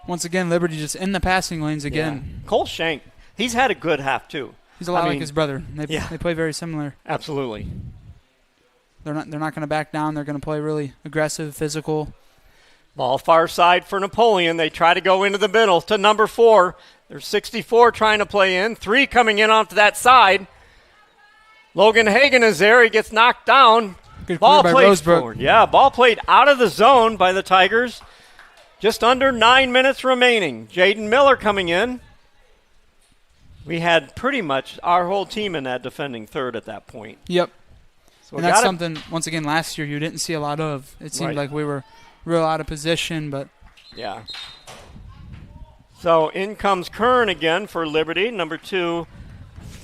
Once again, Liberty just in the passing lanes again. Yeah. Cole Shank, he's had a good half too. He's a lot like his brother. They play very similar. Absolutely. They're not going to back down. They're going to play really aggressive, physical. Ball far side for Napoleon. They try to go into the middle to number 4. There's 64 trying to play in. 3 coming in off to that side. Logan Hagan is there. He gets knocked down. Good ball played Rosebrook. Forward. Yeah, ball played out of the zone by the Tigers. Just under 9 minutes remaining. Jaden Miller coming in. We had pretty much our whole team in that defending third at that point. Yep. So and that's something, once again, last year you didn't see a lot of. It seemed like we were real out of position, but. Yeah. So in comes Kern again for Liberty. Number 2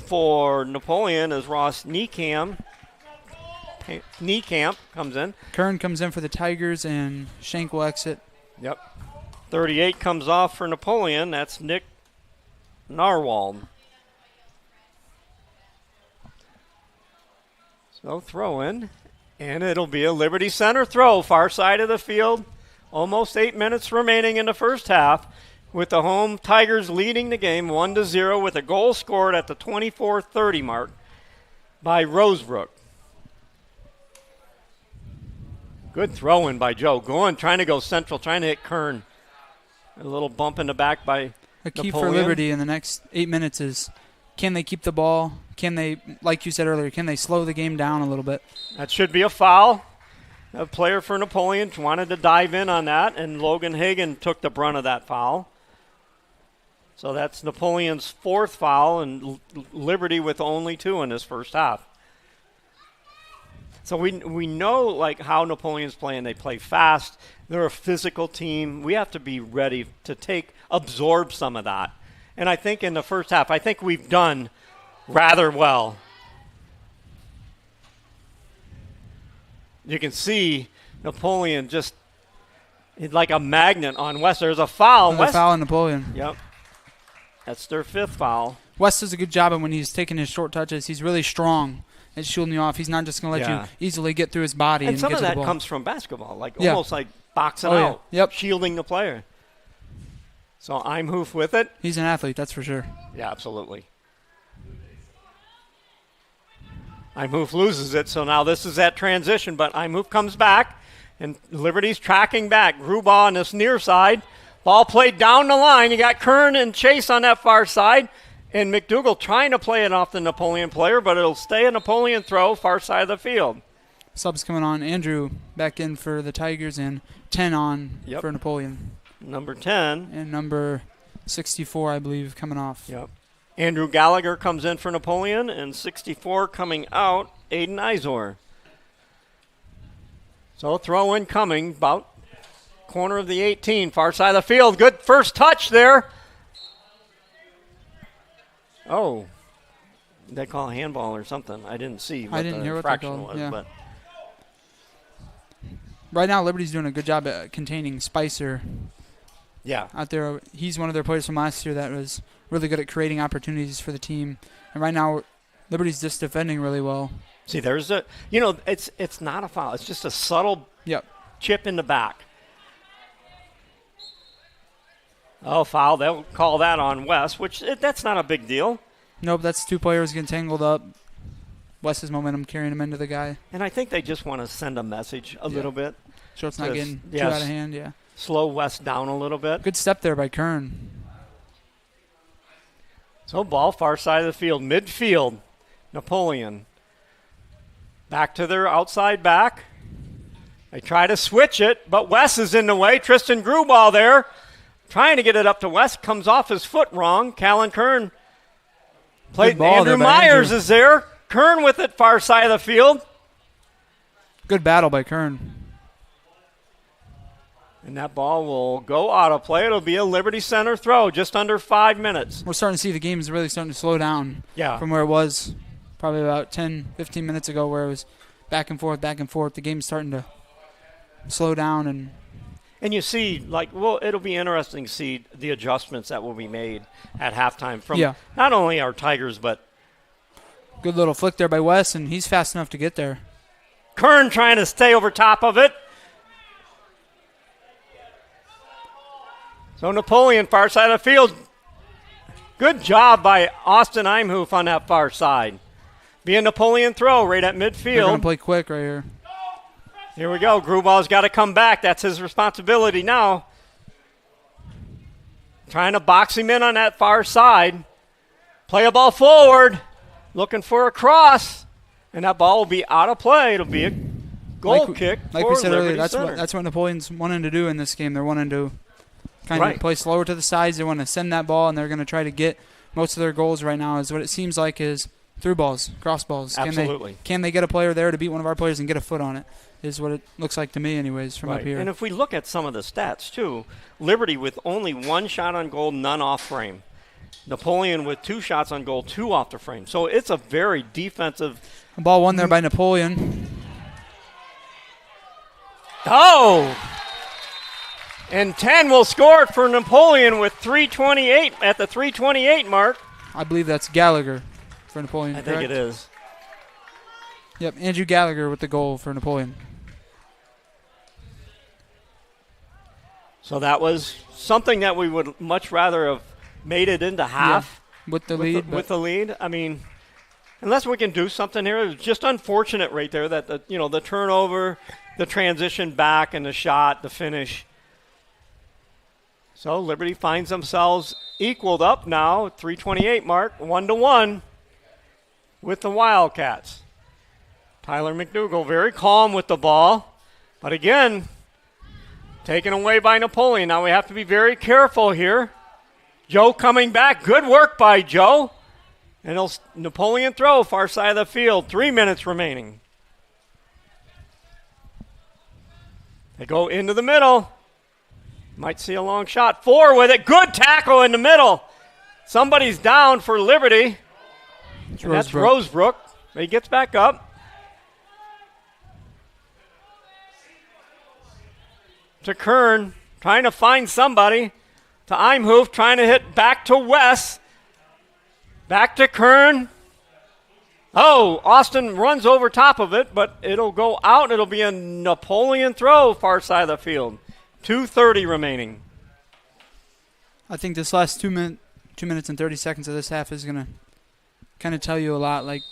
for Napoleon is Ross Niekamp. Niekamp comes in. Kern comes in for the Tigers, and Shank will exit. Yep. 38 comes off for Napoleon. That's Nick Narwhal. So throw in, and it'll be a Liberty Center throw, far side of the field. Almost 8 minutes remaining in the first half, with the home Tigers leading the game 1-0 with a goal scored at the 24:30 mark by Rosebrook. Good throw in by Joe. Trying to go central, trying to hit Kern. A little bump in the back by A key Napoleon. for Liberty in the next 8 minutes is, can they keep the ball? Can they, like you said earlier, can they slow the game down a little bit? That should be a foul. A player for Napoleon wanted to dive in on that, and Logan Hagan took the brunt of that foul. So that's Napoleon's 4th foul, and Liberty with only 2 in this first half. So we know like how Napoleon's playing. They play fast. They're a physical team. We have to be ready to absorb some of that. And I think in the first half, I think we've done rather well. You can see Napoleon just like a magnet on West. There's a foul. There's a foul on Napoleon. Yep. That's their 5th foul. West does a good job, and when he's taking his short touches, he's really strong at shielding you off. He's not just going to let you easily get through his body and some get of to the that ball. comes from basketball, almost like boxing out, shielding the player. So Imhoff with it. He's an athlete, that's for sure. Yeah, absolutely. Imhoff loses it, so now this is that transition, but Imhoff comes back, and Liberty's tracking back. Grubaugh on this near side. Ball played down the line. You got Kern and Chase on that far side, and McDougal trying to play it off the Napoleon player, but it'll stay a Napoleon throw, far side of the field. Subs coming on. Andrew back in for the Tigers, and 10 on for Napoleon. Number 10. And number 64, I believe, coming off. Yep. Andrew Gallagher comes in for Napoleon, and 64 coming out, Aiden Izor. So throw in coming, about corner of the 18, far side of the field. Good first touch there. Oh, they call a handball or something. I didn't see what the infraction was. Yeah. But right now, Liberty's doing a good job at containing Spicer. Yeah. Out there, he's one of their players from last year that was really good at creating opportunities for the team. And right now, Liberty's just defending really well. See, there's it's not a foul. It's just a subtle chip in the back. Oh, foul. They'll call that on West, which that's not a big deal. Nope, that's 2 players getting tangled up. West's momentum carrying him into the guy. And I think they just want to send a message a little bit. So it's not getting too out of hand, Slow West down a little bit. Good step there by Kern. So ball far side of the field, midfield. Napoleon. Back to their outside back. They try to switch it, but West is in the way. Tristan Grubaugh there. Trying to get it up to West. Comes off his foot wrong. Callan Kern played. Andrew Myers is there. Kern with it, far side of the field. Good battle by Kern. And that ball will go out of play. It'll be a Liberty Center throw, just under 5 minutes. We're starting to see the game is really starting to slow down from where it was probably about 10, 15 minutes ago, where it was back and forth, back and forth. The game's starting to slow down. And you see, it'll be interesting to see the adjustments that will be made at halftime from not only our Tigers, but good little flick there by Wes, and he's fast enough to get there. Kern trying to stay over top of it. So Napoleon, far side of the field. Good job by Austin Imhoff on that far side. Be a Napoleon throw right at midfield. They're going to play quick right here. Here we go. Grubaugh's got to come back. That's his responsibility now. Trying to box him in on that far side. Play a ball forward. Looking for a cross. And that ball will be out of play. It'll be a goal kick. Like we said earlier, that's what Napoleon's wanting to do in this game. They're wanting to kind of play slower to the sides. They want to send that ball, and they're going to try to get most of their goals right now is what it seems like is through balls, cross balls. Absolutely. Can they get a player there to beat one of our players and get a foot on it is what it looks like to me anyways from up here. And if we look at some of the stats, too, Liberty with only 1 shot on goal, none off frame. Napoleon with 2 shots on goal, 2 off the frame. So it's a very defensive. A ball won there by Napoleon. Oh! And 10 will score it for Napoleon with 3:28 at the 3:28 mark. I believe that's Gallagher for Napoleon. I think it is. Yep, Andrew Gallagher with the goal for Napoleon. So that was something that we would much rather have made it into half. Yeah, with the lead. With the lead. I mean, unless we can do something here, it's just unfortunate right there that the turnover, the transition back, and the shot, the finish. So Liberty finds themselves equaled up now, 3:28 mark, 1-1 with the Wildcats. Tyler McDougall very calm with the ball. But again, taken away by Napoleon. Now we have to be very careful here. Joe coming back. Good work by Joe. And Napoleon throw, far side of the field. 3 minutes remaining. They go into the middle. Might see a long shot. 4 with it. Good tackle in the middle. Somebody's down for Liberty. And that's Rosebrook. He gets back up. To Kern, trying to find somebody. To Imhoff, trying to hit back to Wes. Back to Kern. Oh, Austin runs over top of it, but it'll go out. It'll be a Napoleon throw, far side of the field. 2:30 remaining. I think this last 2 minutes and 30 seconds of this half is going to kind of tell you a lot. Like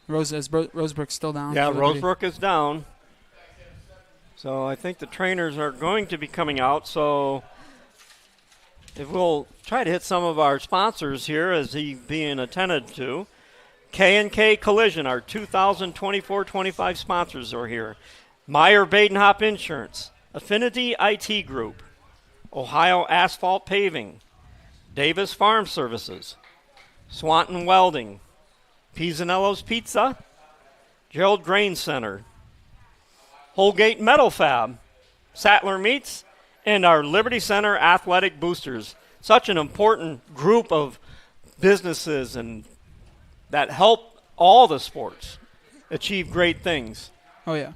Rosebrook's still down. Yeah, Rosebrook is down. So I think the trainers are going to be coming out. So if we'll try to hit some of our sponsors here as he being attended to. K&K Collision, our 2024-25 sponsors are here. Meyer Badenhop Insurance, Affinity IT Group, Ohio Asphalt Paving, Davis Farm Services, Swanton Welding, Pisanello's Pizza, Gerald Grain Center, Holgate Metal Fab, Sattler Meats, and our Liberty Center Athletic Boosters. Such an important group of businesses and that help all the sports achieve great things. Oh, yeah.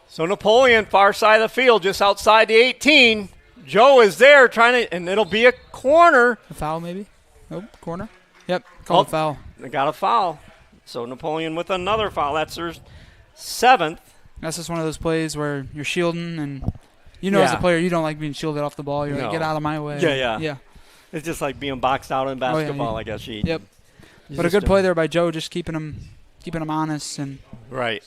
So Napoleon, far side of the field, just outside the 18. Joe is there trying to, and it'll be a corner. A foul maybe? Nope, corner. Yep, called a foul. They got a foul. So Napoleon with another foul. That's their 7th. That's just one of those plays where you're shielding, and as a player, you don't like being shielded off the ball. You're like, get out of my way. Yeah. It's just like being boxed out in basketball, I guess. Yep. But a good play there by Joe, just keeping him honest. And Right.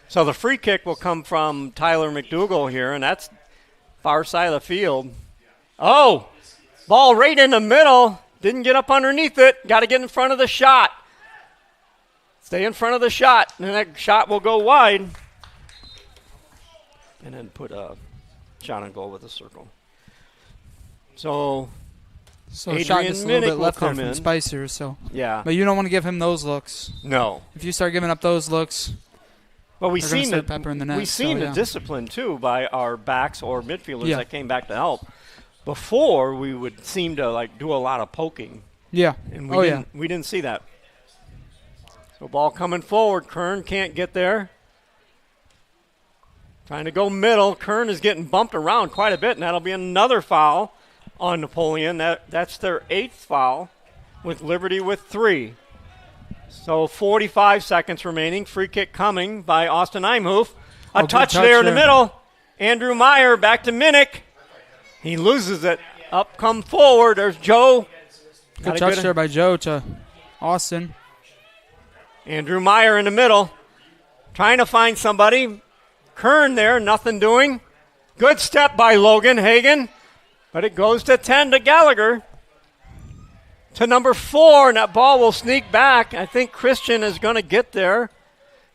So the free kick will come from Tyler McDougall here, and that's far side of the field. Oh, ball right in the middle. Didn't get up underneath it. Got to get in front of the shot. Stay in front of the shot, and that shot will go wide. And then put a shot on goal with a circle. So Adrian shot gets a little bit left there from Spicer. So yeah, but you don't want to give him those looks. No. If you start giving up those looks, well, we've seen the discipline too by our backs or midfielders that came back to help. Before we would seem to do a lot of poking. Yeah. And we didn't see that. So ball coming forward. Kern can't get there. Trying to go middle. Kern is getting bumped around quite a bit, and that'll be another foul on Napoleon. That's their 8th foul, with Liberty with 3. So 45 seconds remaining. Free kick coming by Austin Imhoff. A touch there in the middle. Andrew Meyer back to Minnick. He loses it. Up come forward. There's Joe. Good touch there by Joe to Austin. Andrew Meyer in the middle. Trying to find somebody. Kern there, nothing doing. Good step by Logan Hagan. But it goes to 10 to Gallagher. To number 4, and that ball will sneak back. I think Christian is going to get there.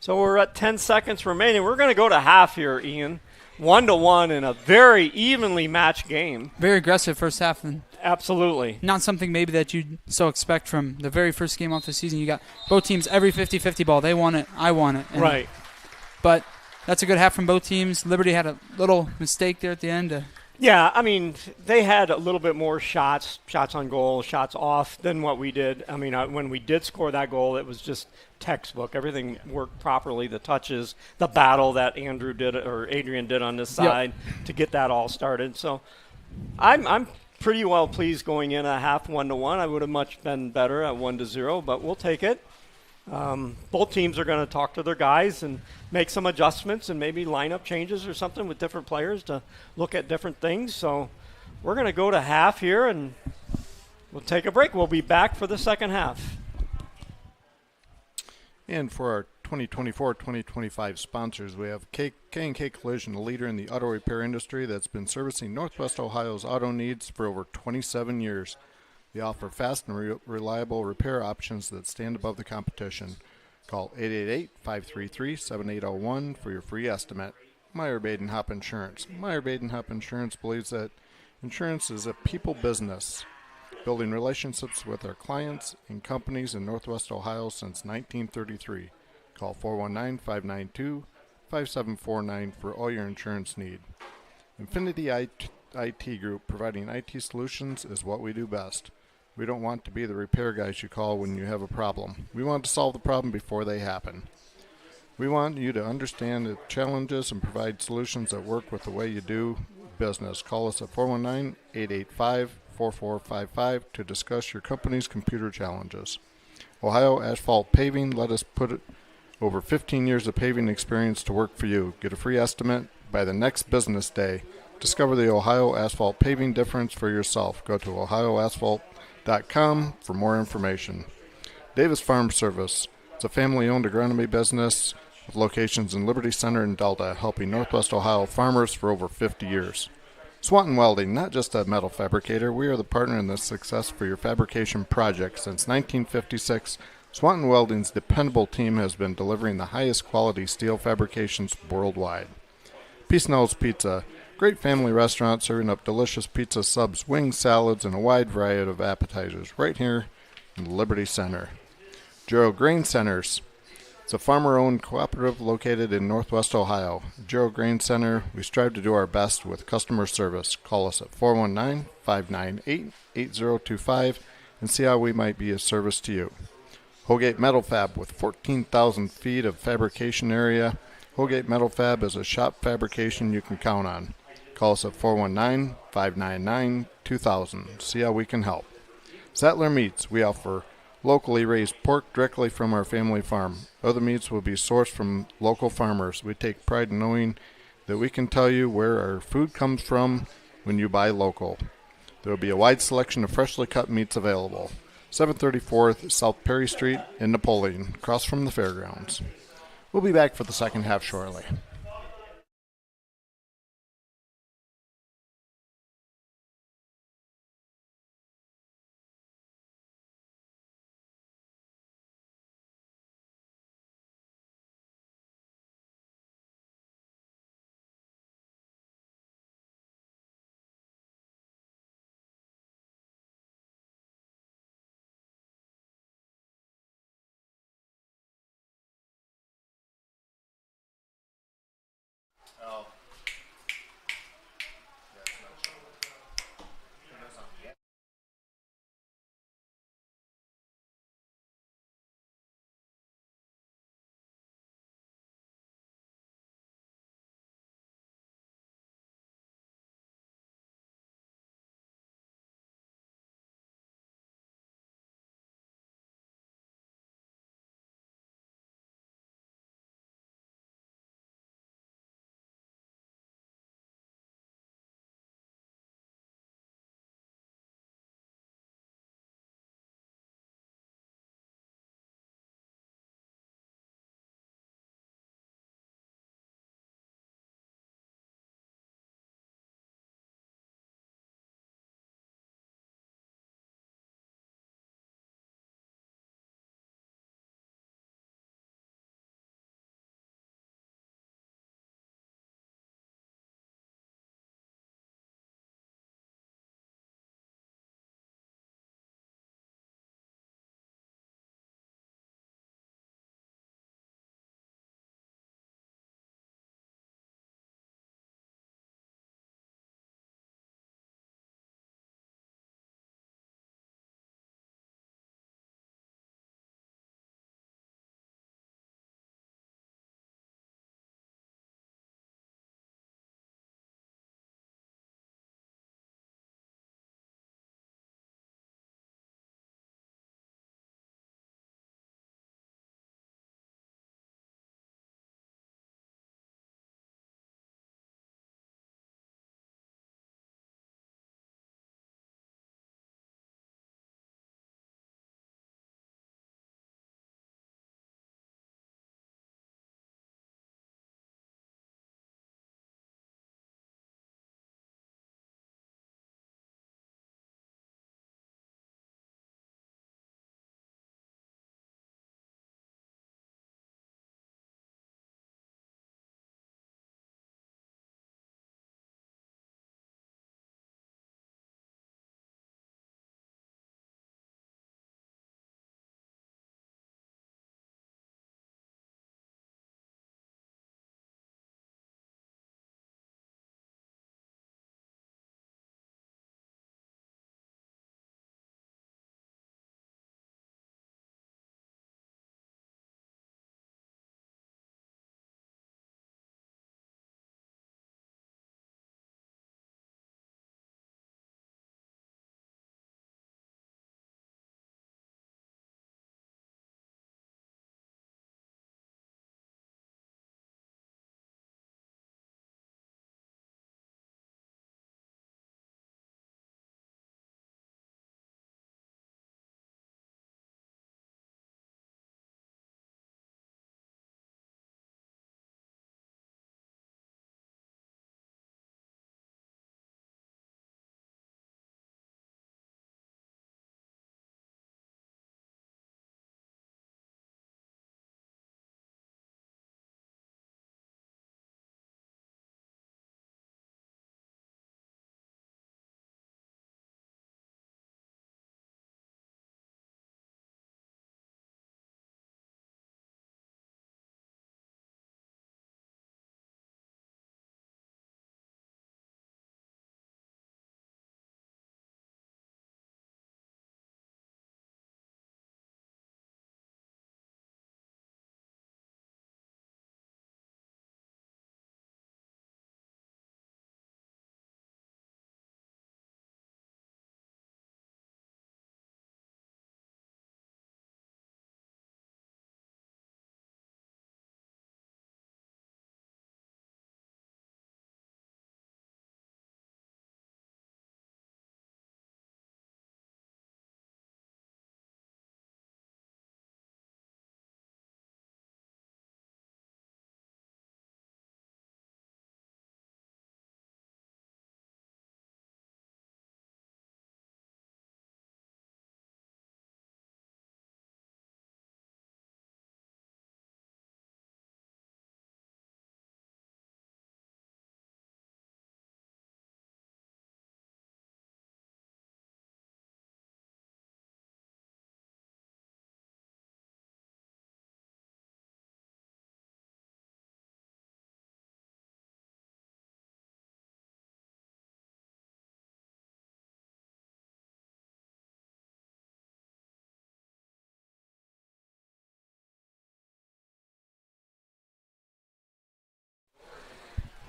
So we're at 10 seconds remaining. We're going to go to half here, Ian. 1-1 in a very evenly matched game. Very aggressive first half. And Absolutely. Not something maybe that you'd so expect from the very first game off the season. You got both teams every 50-50 ball. They want it. I want it. Right. But that's a good half from both teams. Liberty had a little mistake there at the end. Yeah, I mean, they had a little bit more shots on goal, shots off than what we did. I mean, when we did score that goal, it was just textbook. Everything worked properly. The touches, the battle that Adrian did on this side to get that all started. So I'm pretty well pleased going in a half 1-1. I would have much been better at 1-0, but we'll take it. Both teams are going to talk to their guys and make some adjustments and maybe lineup changes or something with different players to look at different things. So we're going to go to half here and we'll take a break. We'll be back for the second half. And for our 2024-2025 sponsors, we have K&K Collision, a leader in the auto repair industry that's been servicing Northwest Ohio's auto needs for over 27 years. They offer fast and reliable repair options that stand above the competition. Call 888-533-7801 for your free estimate. Meyer Badenhop Insurance. Meyer Badenhop Insurance believes that insurance is a people business, building relationships with our clients and companies in Northwest Ohio since 1933. Call 419-592-5749 for all your insurance need. Infinity IT Group, providing IT solutions, is what we do best. We don't want to be the repair guys you call when you have a problem. We want to solve the problem before they happen. We want you to understand the challenges and provide solutions that work with the way you do business. Call us at 419-885-4455 to discuss your company's computer challenges. Ohio Asphalt Paving, let us put over 15 years of paving experience to work for you. Get a free estimate by the next business day. Discover the Ohio Asphalt Paving difference for yourself. Go to ohioasphalt.com for more information. Davis Farm Service. It's a family-owned agronomy business with locations in Liberty Center and Delta, helping Northwest Ohio farmers for over 50 years. Swanton Welding, not just a metal fabricator, we are the partner in this success for your fabrication project. Since 1956, Swanton Welding's dependable team has been delivering the highest quality steel fabrications worldwide. Peace Nose Pizza. Great family restaurant serving up delicious pizza subs, wings, salads, and a wide variety of appetizers right here in the Liberty Center. Gero Grain Centers. It's a farmer-owned cooperative located in Northwest Ohio. Gero Grain Center, we strive to do our best with customer service. Call us at 419-598-8025 and see how we might be of service to you. Holgate Metal Fab, with 14,000 feet of fabrication area. Holgate Metal Fab is a shop fabrication you can count on. Call us at 419-599-2000. See how we can help. Sattler Meats. We offer locally raised pork directly from our family farm. Other meats will be sourced from local farmers. We take pride in knowing that we can tell you where our food comes from when you buy local. There will be a wide selection of freshly cut meats available. 734th South Perry Street in Napoleon, across from the fairgrounds. We'll be back for the second half shortly.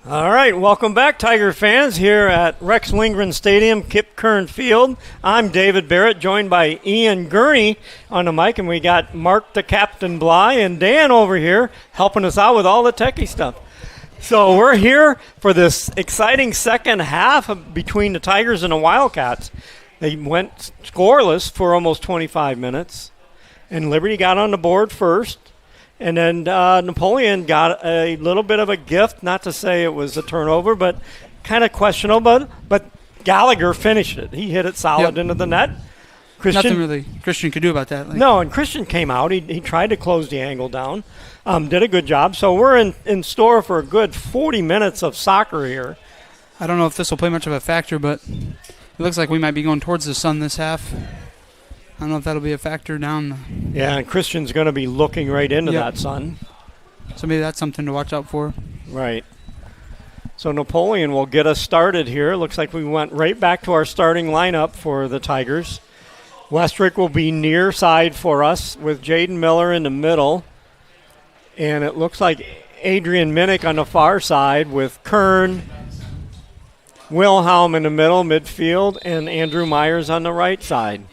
All right, welcome back, Tiger fans, here at Rex Lindgren Stadium, Kip Kern Field. I'm David Barrett, joined by Ian Gurney on the mic, and we got Mark the Captain Bly and Dan over here helping us out with all the techie stuff. So we're here for this exciting second half between the Tigers and the Wildcats. They went scoreless for almost 25 minutes, and Liberty got on the board first. And then Napoleon got a little bit of a gift, not to say it was a turnover, but kind of questionable. But Gallagher finished it. He hit it solid into the net. Nothing really Christian could do about that. No, and Christian came out. He tried to close the angle down, did a good job. So we're in store for a good 40 minutes of soccer here. I don't know if this will play much of a factor, but it looks like we might be going towards the sun this half. I don't know if that'll be a factor down. Yeah, and Christian's going to be looking right into that sun. So maybe that's something to watch out for. Right. So Napoleon will get us started here. Looks like we went right back to our starting lineup for the Tigers. Westrick will be near side for us with Jaden Miller in the middle. And it looks like Adrian Minnick on the far side with Kern, Wilhelm in the middle, midfield, and Andrew Myers on the right side.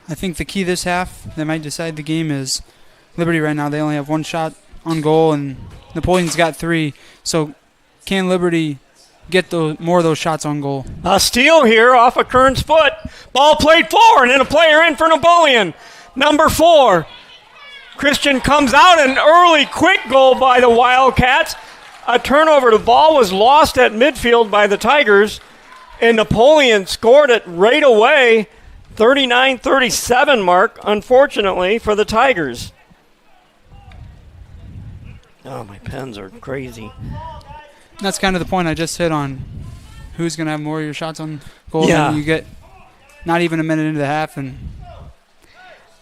I think the key this half that might decide the game is Liberty right now. They only have one shot on goal, and Napoleon's got 3. So can Liberty get more of those shots on goal? A steal here off of Kern's foot. Ball played forward, and a player in for Napoleon. Number 4. Christian comes out, an early quick goal by the Wildcats. A turnover. The ball was lost at midfield by the Tigers, and Napoleon scored it right away. 39-37 mark, unfortunately, for the Tigers. Oh, my pens are crazy. That's kind of the point I just hit on. Who's going to have more of your shots on goal? Yeah. And you get not even a minute into the half, and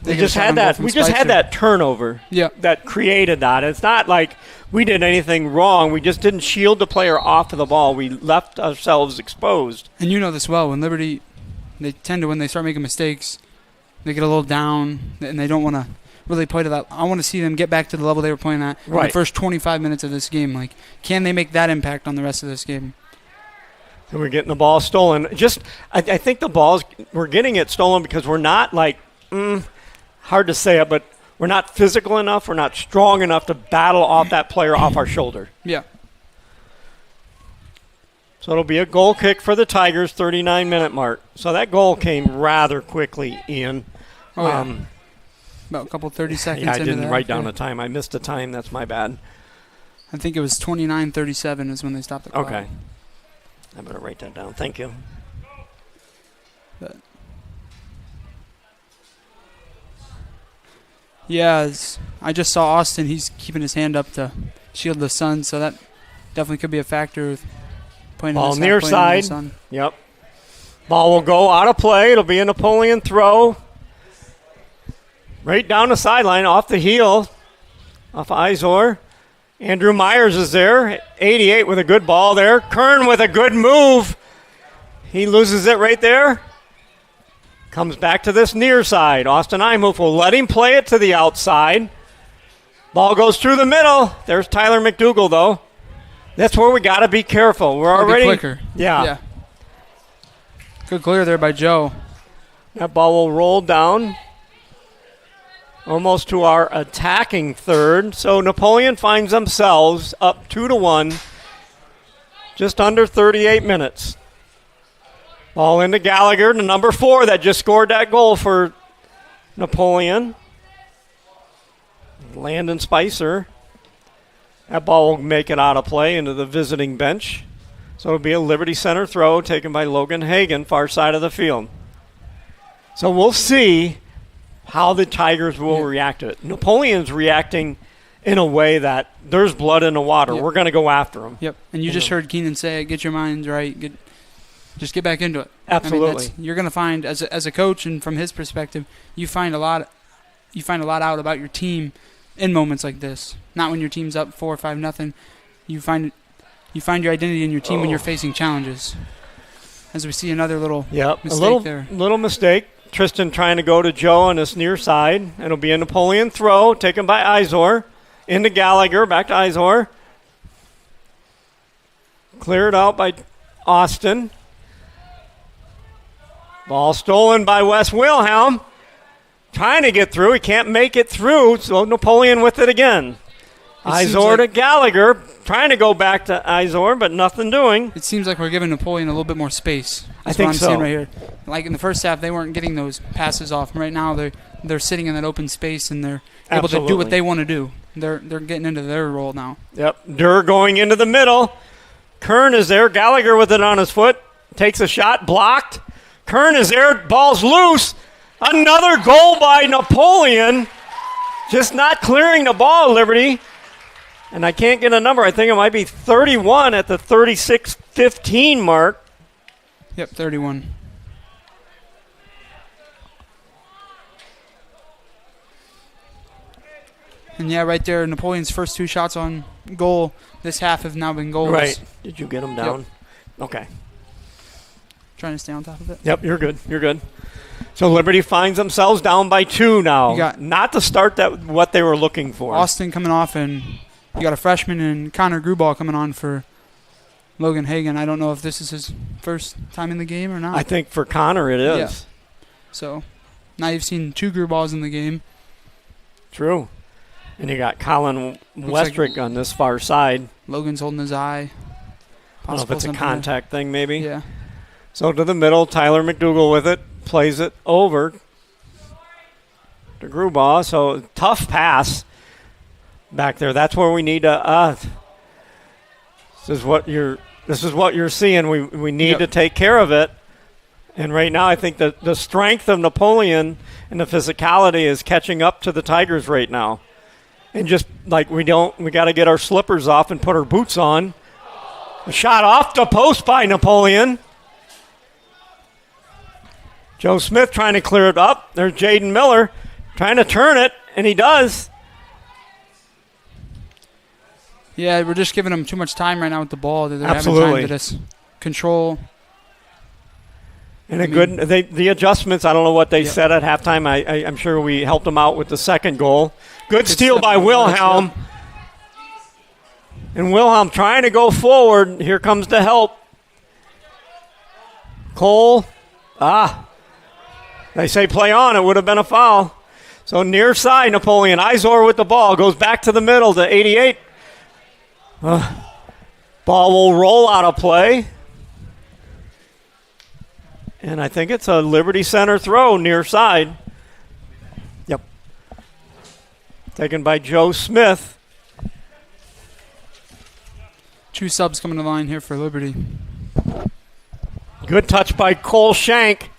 we just had that turnover that created that. It's not like we did anything wrong. We just didn't shield the player off of the ball. We left ourselves exposed. And you know this well. When Liberty, they tend to, when they start making mistakes, they get a little down, and they don't want to really play to that. I want to see them get back to the level they were playing at in the first 25 minutes of this game. Like, can they make that impact on the rest of this game? So we're getting the ball stolen. I think the balls, we're getting it stolen because we're not hard to say it, but we're not physical enough. We're not strong enough to battle off that player off our shoulder. Yeah. So it'll be a goal kick for the Tigers, 39-minute mark. So that goal came rather quickly, Ian. Oh, yeah. About a couple 30 seconds into I didn't that. write down the time. I missed the time. That's my bad. I think it was 29:37 is when they stopped the clock. Okay. I better write that down. Thank you. But yeah, I just saw Austin. He's keeping his hand up to shield the sun, so that definitely could be a factor. Ball near side. Yep. Ball will go out of play. It'll be a Napoleon throw. Right down the sideline, off the heel, off Izor. Andrew Myers is there, 88 with a good ball there. Kern with a good move. He loses it right there. Comes back to this near side. Austin Imhoff will let him play it to the outside. Ball goes through the middle. There's Tyler McDougall, though. That's where we got to be careful. We're already quicker. Yeah. Good clear there by Joe. That ball will roll down almost to our attacking third. So Napoleon finds themselves up 2-1, just under 38 minutes. Ball into Gallagher, the number 4 that just scored that goal for Napoleon. Landon Spicer. That ball will make it out of play into the visiting bench. So it'll be a Liberty Center throw taken by Logan Hagan, far side of the field. So we'll see how the Tigers will react to it. Napoleon's reacting in a way that there's blood in the water. We're going to go after them. Yep. And you just heard Keenan say, get your minds right. Just get back into it. Absolutely. I mean, you're going to find, as a coach and from his perspective, you find a lot out about your team in moments like this. Not when your team's up 4 or 5-0. You find your identity in your team when you're facing challenges. As we see another little mistake there. Little mistake. Tristan trying to go to Joe on this near side. It'll be a Napoleon throw taken by Izor. Into Gallagher. Back to Izor. Cleared out by Austin. Ball stolen by Wes Wilhelm. Trying to get through. He can't make it through, so Napoleon with it again. Izor to Gallagher. Trying to go back to Izor, but nothing doing. It seems like we're giving Napoleon a little bit more space. I think what I'm so. seeing right here. Like in the first half, they weren't getting those passes off. Right now, they're sitting in that open space, and they're able to do what they want to do. They're getting into their role now. Yep. Durr going into the middle. Kern is there. Gallagher with it on his foot. Takes a shot. Blocked. Kern is there. Ball's loose. Another goal by Napoleon. Just not clearing the ball, Liberty. And I can't get a number. I think it might be 31 at the 36-15 mark. Yep, 31. And yeah, right there, Napoleon's first 2 shots on goal this half have now been goals. Right. Did you get them down? Yep. Okay. Trying to stay on top of it. Yep, you're good. You're good. So Liberty finds themselves down by 2 now. Not the start that what they were looking for. Austin coming off, and you got a freshman and Connor Gruball coming on for Logan Hagan. I don't know if this is his first time in the game or not. I think for Connor it is. Yeah. So now you've seen 2 Gruballs in the game. True. And you got Colin Westrick on this far side. Logan's holding his eye. I don't know if it's a contact thing maybe. Yeah. So to the middle, Tyler McDougal with it. Plays it over to Grubauer. So tough pass back there. That's where we need to. This is what you're seeing. We need to take care of it. And right now, I think that the strength of Napoleon and the physicality is catching up to the Tigers right now. And just like we got to get our slippers off and put our boots on. A shot off the post by Napoleon. Joe Smith trying to clear it up. There's Jaden Miller trying to turn it, and he does. Yeah, we're just giving them too much time right now with the ball. They're Absolutely. having time to just control. And the adjustments, I don't know what they said at halftime. I'm sure we helped them out with the second goal. Good steal by Wilhelm. And Wilhelm trying to go forward. Here comes the help. Cole. They say play on. It would have been a foul. So near side, Napoleon. Izor with the ball. Goes back to the middle to 88. Ball will roll out of play. And I think it's a Liberty Center throw near side. Yep. Taken by Joe Smith. 2 subs coming to the line here for Liberty. Good touch by Cole Shank.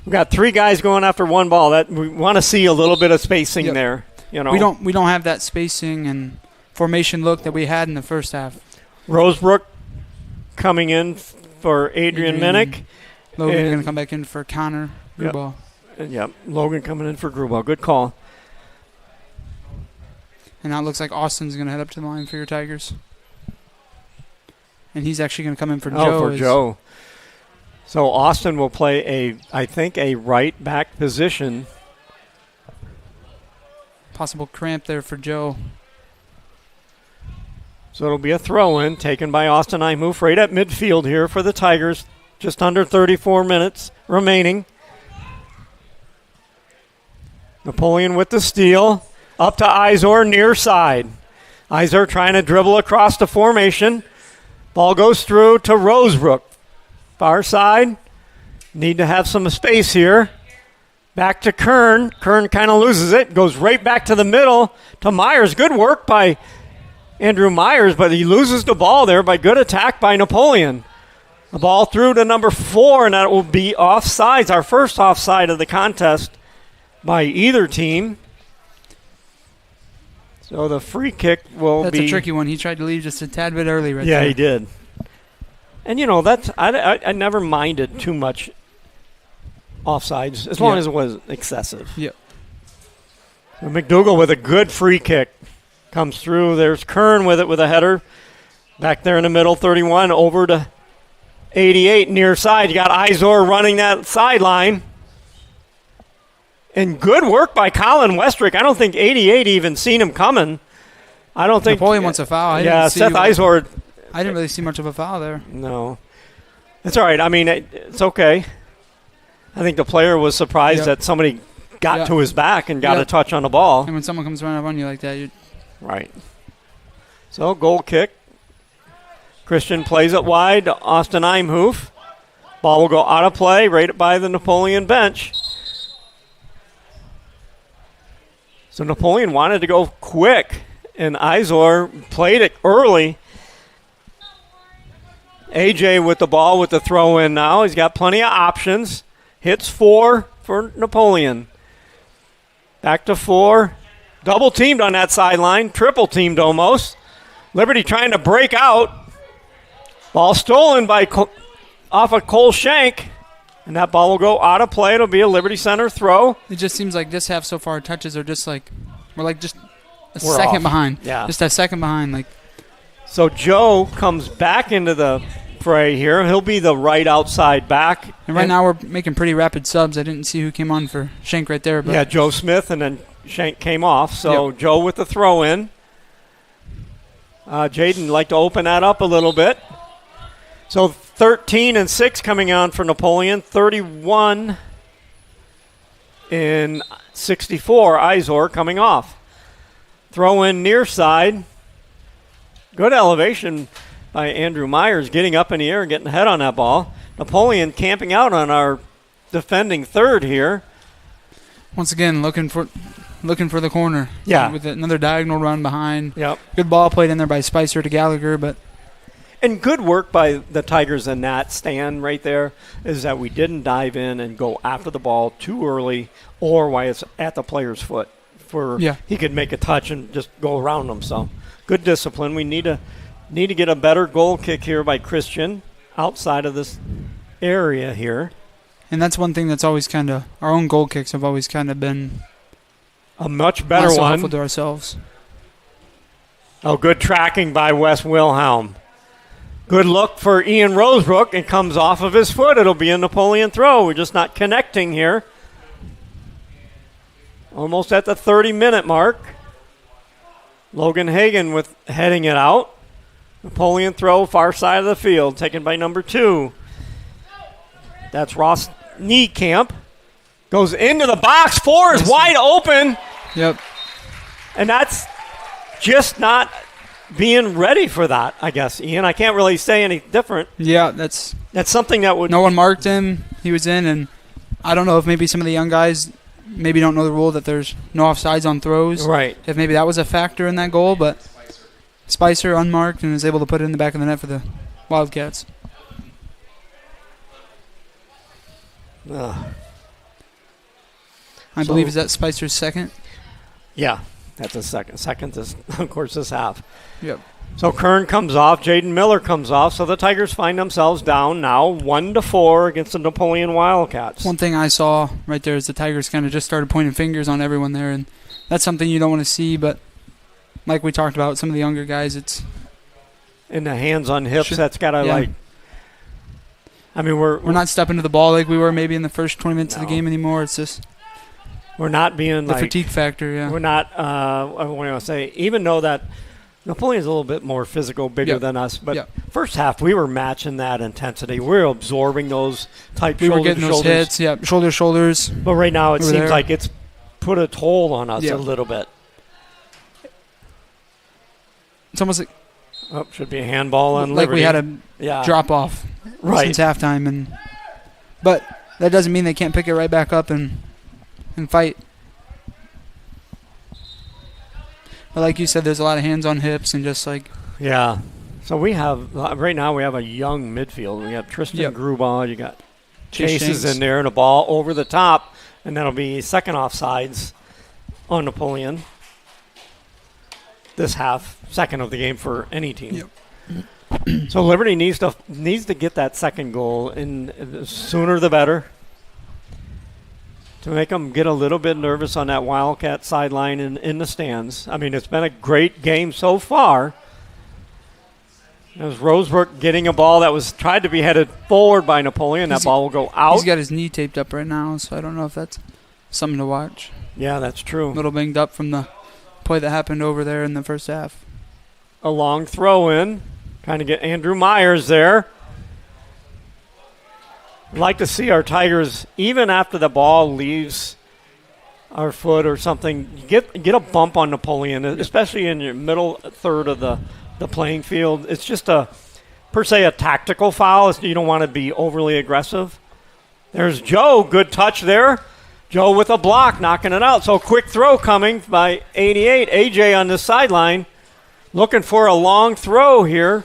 We've got 3 guys going after 1 ball. That we want to see a little bit of spacing there. You know, we don't have that spacing and formation look that we had in the first half. Rosebrook coming in for Adrian Minnick. Logan going to come back in for Connor Grubauer. Yep, Logan coming in for Grubauer. Good call. And now it looks like Austin's going to head up to the line for your Tigers. And he's actually going to come in for Joe. Oh, for Joe. So Austin will play I think a right back position. Possible cramp there for Joe. So it'll be a throw-in taken by Austin. I move right at midfield here for the Tigers. Just under 34 minutes remaining. Napoleon with the steal. Up to Izor near side. Izor trying to dribble across the formation. Ball goes through to Rosebrook. Far side. Need to have some space here. Back to Kern. Kern kind of loses it. Goes right back to the middle to Myers. Good work by Andrew Myers, but he loses the ball there by good attack by Napoleon. The ball through to number 4, and that will be offsides. Our first offside of the contest by either team. So the free kick will That's a tricky one. He tried to leave just a tad bit early right there. Yeah, he did. And, you know, I never minded too much offsides as long as it was excessive. Yep. So McDougal with a good free kick comes through. There's Kern with it with a header. Back there in the middle, 31 over to 88 near side. You got Izor running that sideline. And good work by Colin Westrick. I don't think 88 even seen him coming. I don't think Napoleon wants a foul. Seth Izor I didn't really see much of a foul there. No. It's all right. I mean, it's okay. I think the player was surprised that somebody got to his back and got a touch on the ball. And when someone comes running up on you like that, you right. So, goal kick. Christian plays it wide to Austin Imhoff. Ball will go out of play right by the Napoleon bench. So Napoleon wanted to go quick, and Izor played it early. AJ with the ball with the throw in now. He's got plenty of options. Hits 4 for Napoleon. Back to 4. Double teamed on that sideline. Triple teamed almost. Liberty trying to break out. Ball stolen by off of Cole Shank. And that ball will go out of play. It'll be a Liberty Center throw. It just seems like this half so far touches are just like we're just a We're second off. behind. Yeah. Just a second behind. Like So Joe comes back into the fray here. He'll be the right outside back. and right now we're making pretty rapid subs. I didn't see who came on for Shank right there, but Yeah, Joe Smith, and then Shank came off. So Joe with the throw in. Jaden like to open that up a little bit. So 13 and 6 coming on for Napoleon. 31 in 64. Izor coming off. Throw in near side. Good elevation by Andrew Myers, getting up in the air and getting ahead on that ball. Napoleon camping out on our defending third here. once again looking for the corner. Yeah. With another diagonal run behind. Yep. Good ball played in there by Spicer to Gallagher, but And good work by the Tigers in that stand right there is that we didn't dive in and go after the ball too early or while it's at the player's foot he could make a touch and just go around them. So good discipline. We need to get a better goal kick here by Christian outside of this area here. and that's one thing that's always kind of our own goal kicks have always kind of been A much better not so one. helpful to ourselves. Oh, good tracking by Wes Wilhelm. Good look for Ian Rosebrook. It comes off of his foot. It'll be a Napoleon throw. We're just not connecting here. Almost at the 30-minute mark. Logan Hagan with heading it out. Napoleon throw, far side of the field, taken by number 2. That's Ross Niekamp. Goes into the box. 4 is wide open. Yep. And that's just not being ready for that, I guess, Ian. I can't really say any different. Yeah, that's something that would... no one marked him. He was in, and I don't know if maybe some of the young guys maybe don't know the rule that there's no offsides on throws. Right. If maybe that was a factor in that goal, but Spicer unmarked and is able to put it in the back of the net for the Wildcats. Ugh. I believe is that Spicer's second? Yeah, that's a second. Second is, of course, this half. Yep. So Kern comes off. Jaden Miller comes off. So the Tigers find themselves down now 1-4 against the Napoleon Wildcats. One thing I saw right there is the Tigers kind of just started pointing fingers on everyone there, and that's something you don't want to see, but like we talked about, some of the younger guys, it's... In the hands on hips, that's got to, I mean, we're not stepping to the ball like we were maybe in the first 20 minutes of the game anymore. It's just... We're not being the fatigue factor, yeah. We're not, what do I want to say, even though that Napoleon's a little bit more physical, bigger than us, but first half we were matching that intensity. We were absorbing those tight we were getting those hits, shoulders. But right now it seems like it's put a toll on us a little bit. It's almost like... Oh, should be a handball on like Liberty. We had a drop off since halftime, but that doesn't mean they can't pick it right back up and fight. But like you said, there's a lot of hands on hips and just like... Yeah. So we have, right now we have a young midfield. We have Tristan Grubauer. You got Chases in there and a ball over the top, and that'll be second offsides on Napoleon. This half, second of the game for any team. Yep. So Liberty needs to get that second goal, and the sooner the better, to make them get a little bit nervous on that Wildcat sideline in the stands. I mean, it's been a great game so far. It was Rosebrook getting a ball that was tried to be headed forward by Napoleon. That ball will go out. He's got his knee taped up right now, so I don't know if that's something to watch. Yeah, that's true. A little banged up from the play that happened over there in the first half. A long throw in. Trying to get Andrew Myers there. I'd like to see our Tigers, even after the ball leaves our foot or something, get a bump on Napoleon, especially in your middle third of the playing field. It's just per se a tactical foul. You don't want to be overly aggressive. There's Joe. Good touch there. Joe with a block, knocking it out. So quick throw coming by 88. AJ on the sideline looking for a long throw here.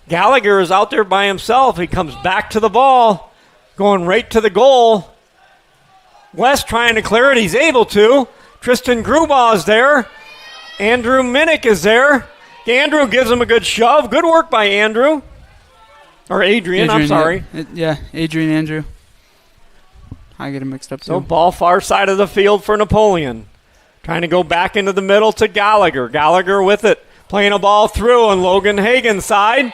Gallagher is out there by himself. He comes back to the ball, going right to the goal. West trying to clear it. He's able to. Tristan Grubaugh is there. Andrew Minnick is there. Andrew gives him a good shove. Good work by Andrew. Or Adrian, I'm sorry. Yeah, Adrian Andrew. I get him mixed up, too. So ball far side of the field for Napoleon. Trying to go back into the middle to Gallagher. Gallagher with it. Playing a ball through on Logan Hagen's side.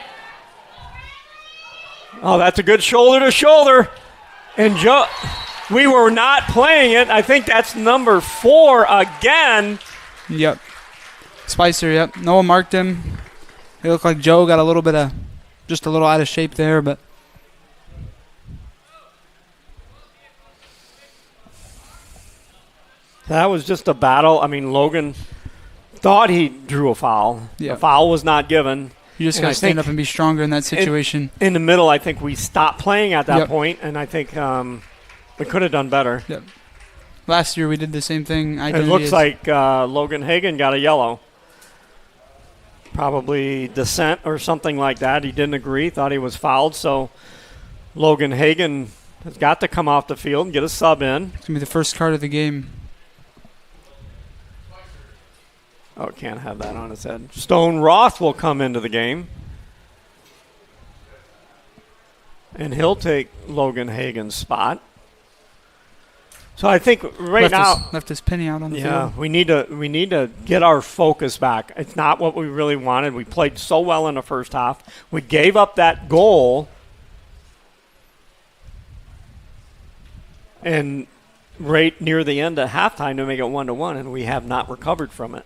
Oh, that's a good shoulder to shoulder. And Joe, we were not playing it. I think that's number 4 again. Yep. Spicer, yep. Noah marked him. It looked like Joe got a little out of shape there, but. That was just a battle. I mean, Logan thought he drew a foul. Yep. The foul was not given. You just got to stand up and be stronger in that situation. In the middle, I think we stopped playing at that point, and I think we could have done better. Yep. Last year we did the same thing. It looks like Logan Hagen got a yellow. Probably dissent or something like that. He didn't agree, thought he was fouled, so Logan Hagen has got to come off the field and get a sub in. It's going to be the first card of the game. Oh, can't have that on his head. Stone Roth will come into the game. And he'll take Logan Hagen's spot. So I think left his penny out on the field. Yeah, we need to get our focus back. It's not what we really wanted. We played so well in the first half. We gave up that goal. And right near the end of halftime to make it 1-1, and we have not recovered from it.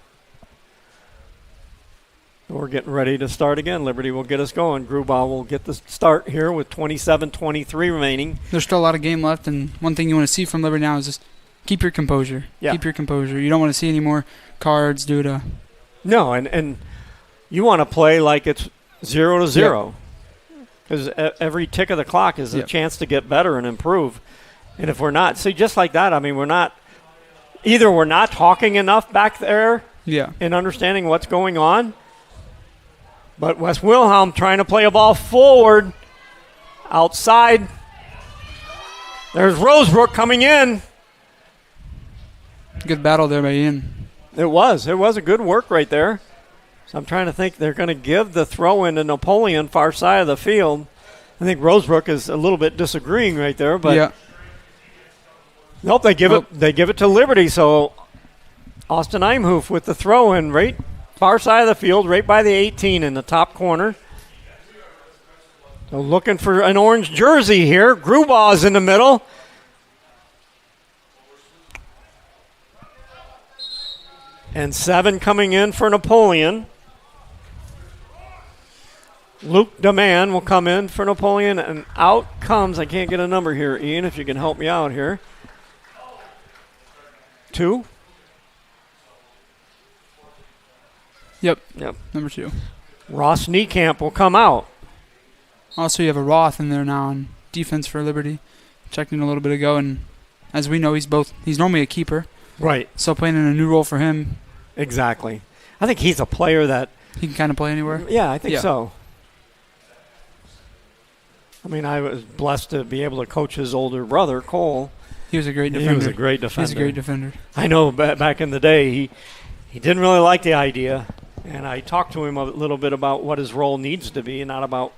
We're getting ready to start again. Liberty will get us going. Grubaugh will get the start here with 27-23 remaining. There's still a lot of game left, and one thing you want to see from Liberty now is just keep your composure. Yeah. Keep your composure. You don't want to see any more cards due to... No, and you want to play like it's 0-0. Because every tick of the clock is a chance to get better and improve. And if we're not, see, just like that, I mean, we're not talking enough back there in understanding what's going on. But West Wilhelm trying to play a ball forward, outside. There's Rosebrook coming in. Good battle there by Ian. It was a good work right there. So I'm trying to think they're going to give the throw in to Napoleon, far side of the field. I think Rosebrook is a little bit disagreeing right there, but nope, they give it to Liberty. So Austin Eimhoff with the throw in right far side of the field, right by the 18 in the top corner. So looking for an orange jersey here. Grubaugh is in the middle. And 7 coming in for Napoleon. Luke DeMann will come in for Napoleon, and out comes, I can't get a number here, Ian, if you can help me out here. 2. Yep. Number 2. Ross Niekamp will come out. Also, you have a Roth in there now on defense for Liberty. Checked in a little bit ago, and as we know, he's normally a keeper. Right. So playing in a new role for him. Exactly. I think he's a player that... He can kind of play anywhere? Yeah, I think so. I mean, I was blessed to be able to coach his older brother, Cole. He was a great defender. He's a great defender. I know back in the day, he didn't really like the idea. And I talked to him a little bit about what his role needs to be and not about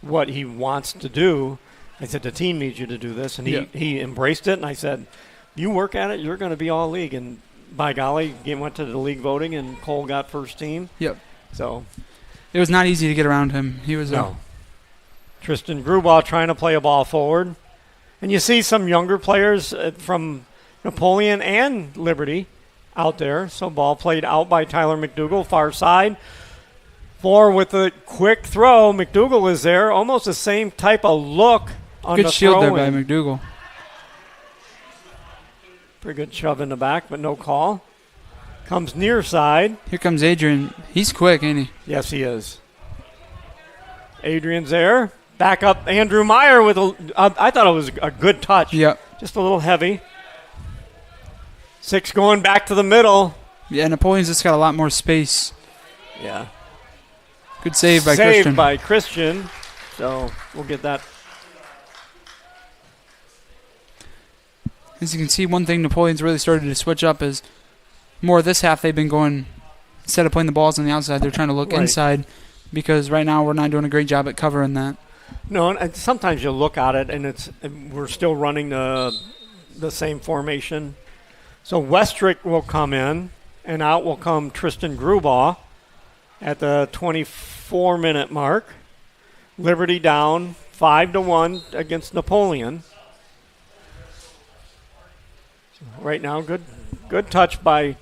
what he wants to do. I said, the team needs you to do this. And he embraced it. And I said, you work at it, you're going to be all league. And by golly, game went to the league voting, and Cole got first team. Yep. So it was not easy to get around him. He was Tristan Grubaugh trying to play a ball forward. And you see some younger players from Napoleon and Liberty out there. So ball played out by Tyler McDougall, far side. 4 with a quick throw. McDougal is there. Almost the same type of look on the Good shield there throw-in. by McDougal. Pretty good shove in the back, but no call. Comes near side. Here comes Adrian. He's quick, ain't he? Yes, he is. Adrian's there. Back up Andrew Meyer with I thought it was a good touch. Yep. Just a little heavy. 6 going back to the middle. Yeah, Napoleon's just got a lot more space. Yeah. Good save by Christian. Saved by Christian. So we'll get that. As you can see, one thing Napoleon's really started to switch up is more this half they've been going, instead of playing the balls on the outside, they're trying to look inside, because right now we're not doing a great job at covering that. No, and sometimes you look at it and we're still running the same formation. So Westrick will come in, and out will come Tristan Grubaugh at the 24-minute mark. Liberty down 5-1 against Napoleon. Right now, good touch by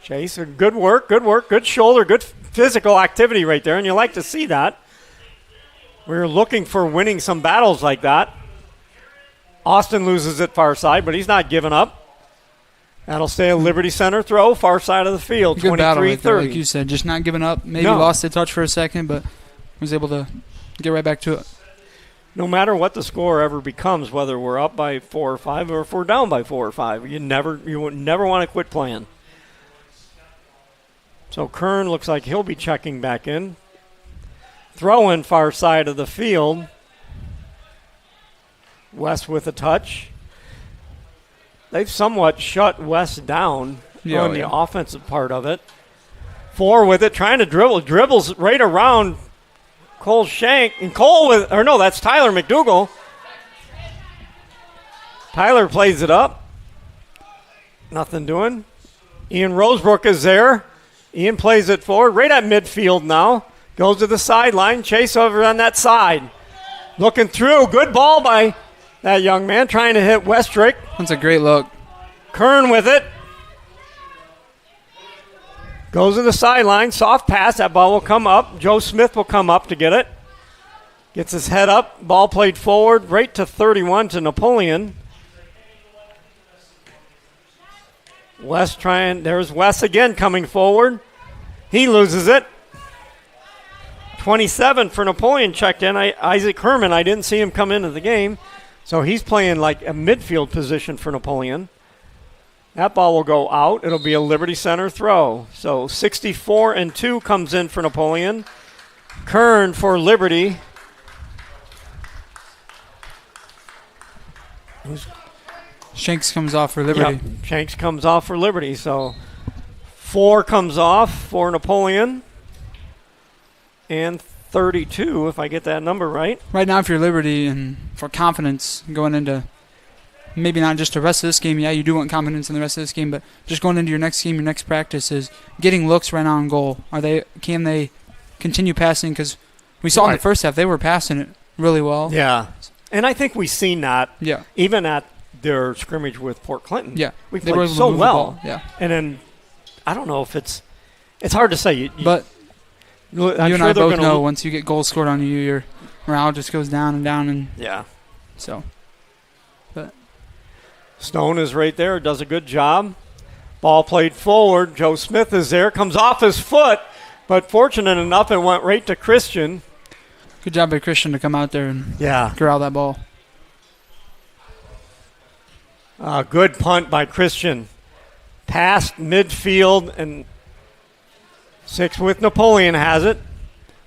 Chase. Good work, good shoulder, good physical activity right there, and you like to see that. We're looking for winning some battles like that. Austin loses it far side, but he's not giving up. That'll stay a Liberty Center throw, far side of the field, 23-30. Like you said, just not giving up. Maybe lost the touch for a second, but was able to get right back to it. No matter what the score ever becomes, whether we're up by 4 or 5 or if we're down by 4 or 5, you would never want to quit playing. So Kern looks like he'll be checking back in. Throw in far side of the field. West with a touch. They've somewhat shut West down on the offensive part of it. 4 with it, trying to dribble. Dribbles right around Cole Shank. And Cole that's Tyler McDougal. Tyler plays it up. Nothing doing. Ian Rosebrook is there. Ian plays it forward, right at midfield now. Goes to the sideline. Chase over on that side. Looking through. Good ball by that young man trying to hit Westrick. That's a great look. Kern with it. Goes to the sideline. Soft pass. That ball will come up. Joe Smith will come up to get it. Gets his head up. Ball played forward right to 31 to Napoleon. West trying. There's West again coming forward. He loses it. 27 for Napoleon checked in. Isaac Herman, I didn't see him come into the game. So he's playing like a midfield position for Napoleon. That ball will go out. It'll be a Liberty Center throw. So 64-2 comes in for Napoleon. Kern for Liberty. Shanks comes off for Liberty. Yep. Shanks comes off for Liberty. So 4 comes off for Napoleon. And 32, if I get that number right. Right now, if you're Liberty and for confidence going into maybe not just the rest of this game, you do want confidence in the rest of this game, but just going into your next game, your next practice is getting looks right on goal. Can they continue passing? Because we saw in the first half they were passing it really well. Yeah, and I think we've seen that. Yeah. Even at their scrimmage with Port Clinton. Yeah, we played so well. Yeah, and then I don't know if it's hard to say. But you and I both know once you get goals scored on you, your morale just goes down and down. And yeah. So, but Stone is right there, does a good job. Ball played forward. Joe Smith is there, comes off his foot, but fortunate enough it went right to Christian. Good job by Christian to come out there and corral that ball. Good punt by Christian. Past midfield, and 6 with Napoleon has it.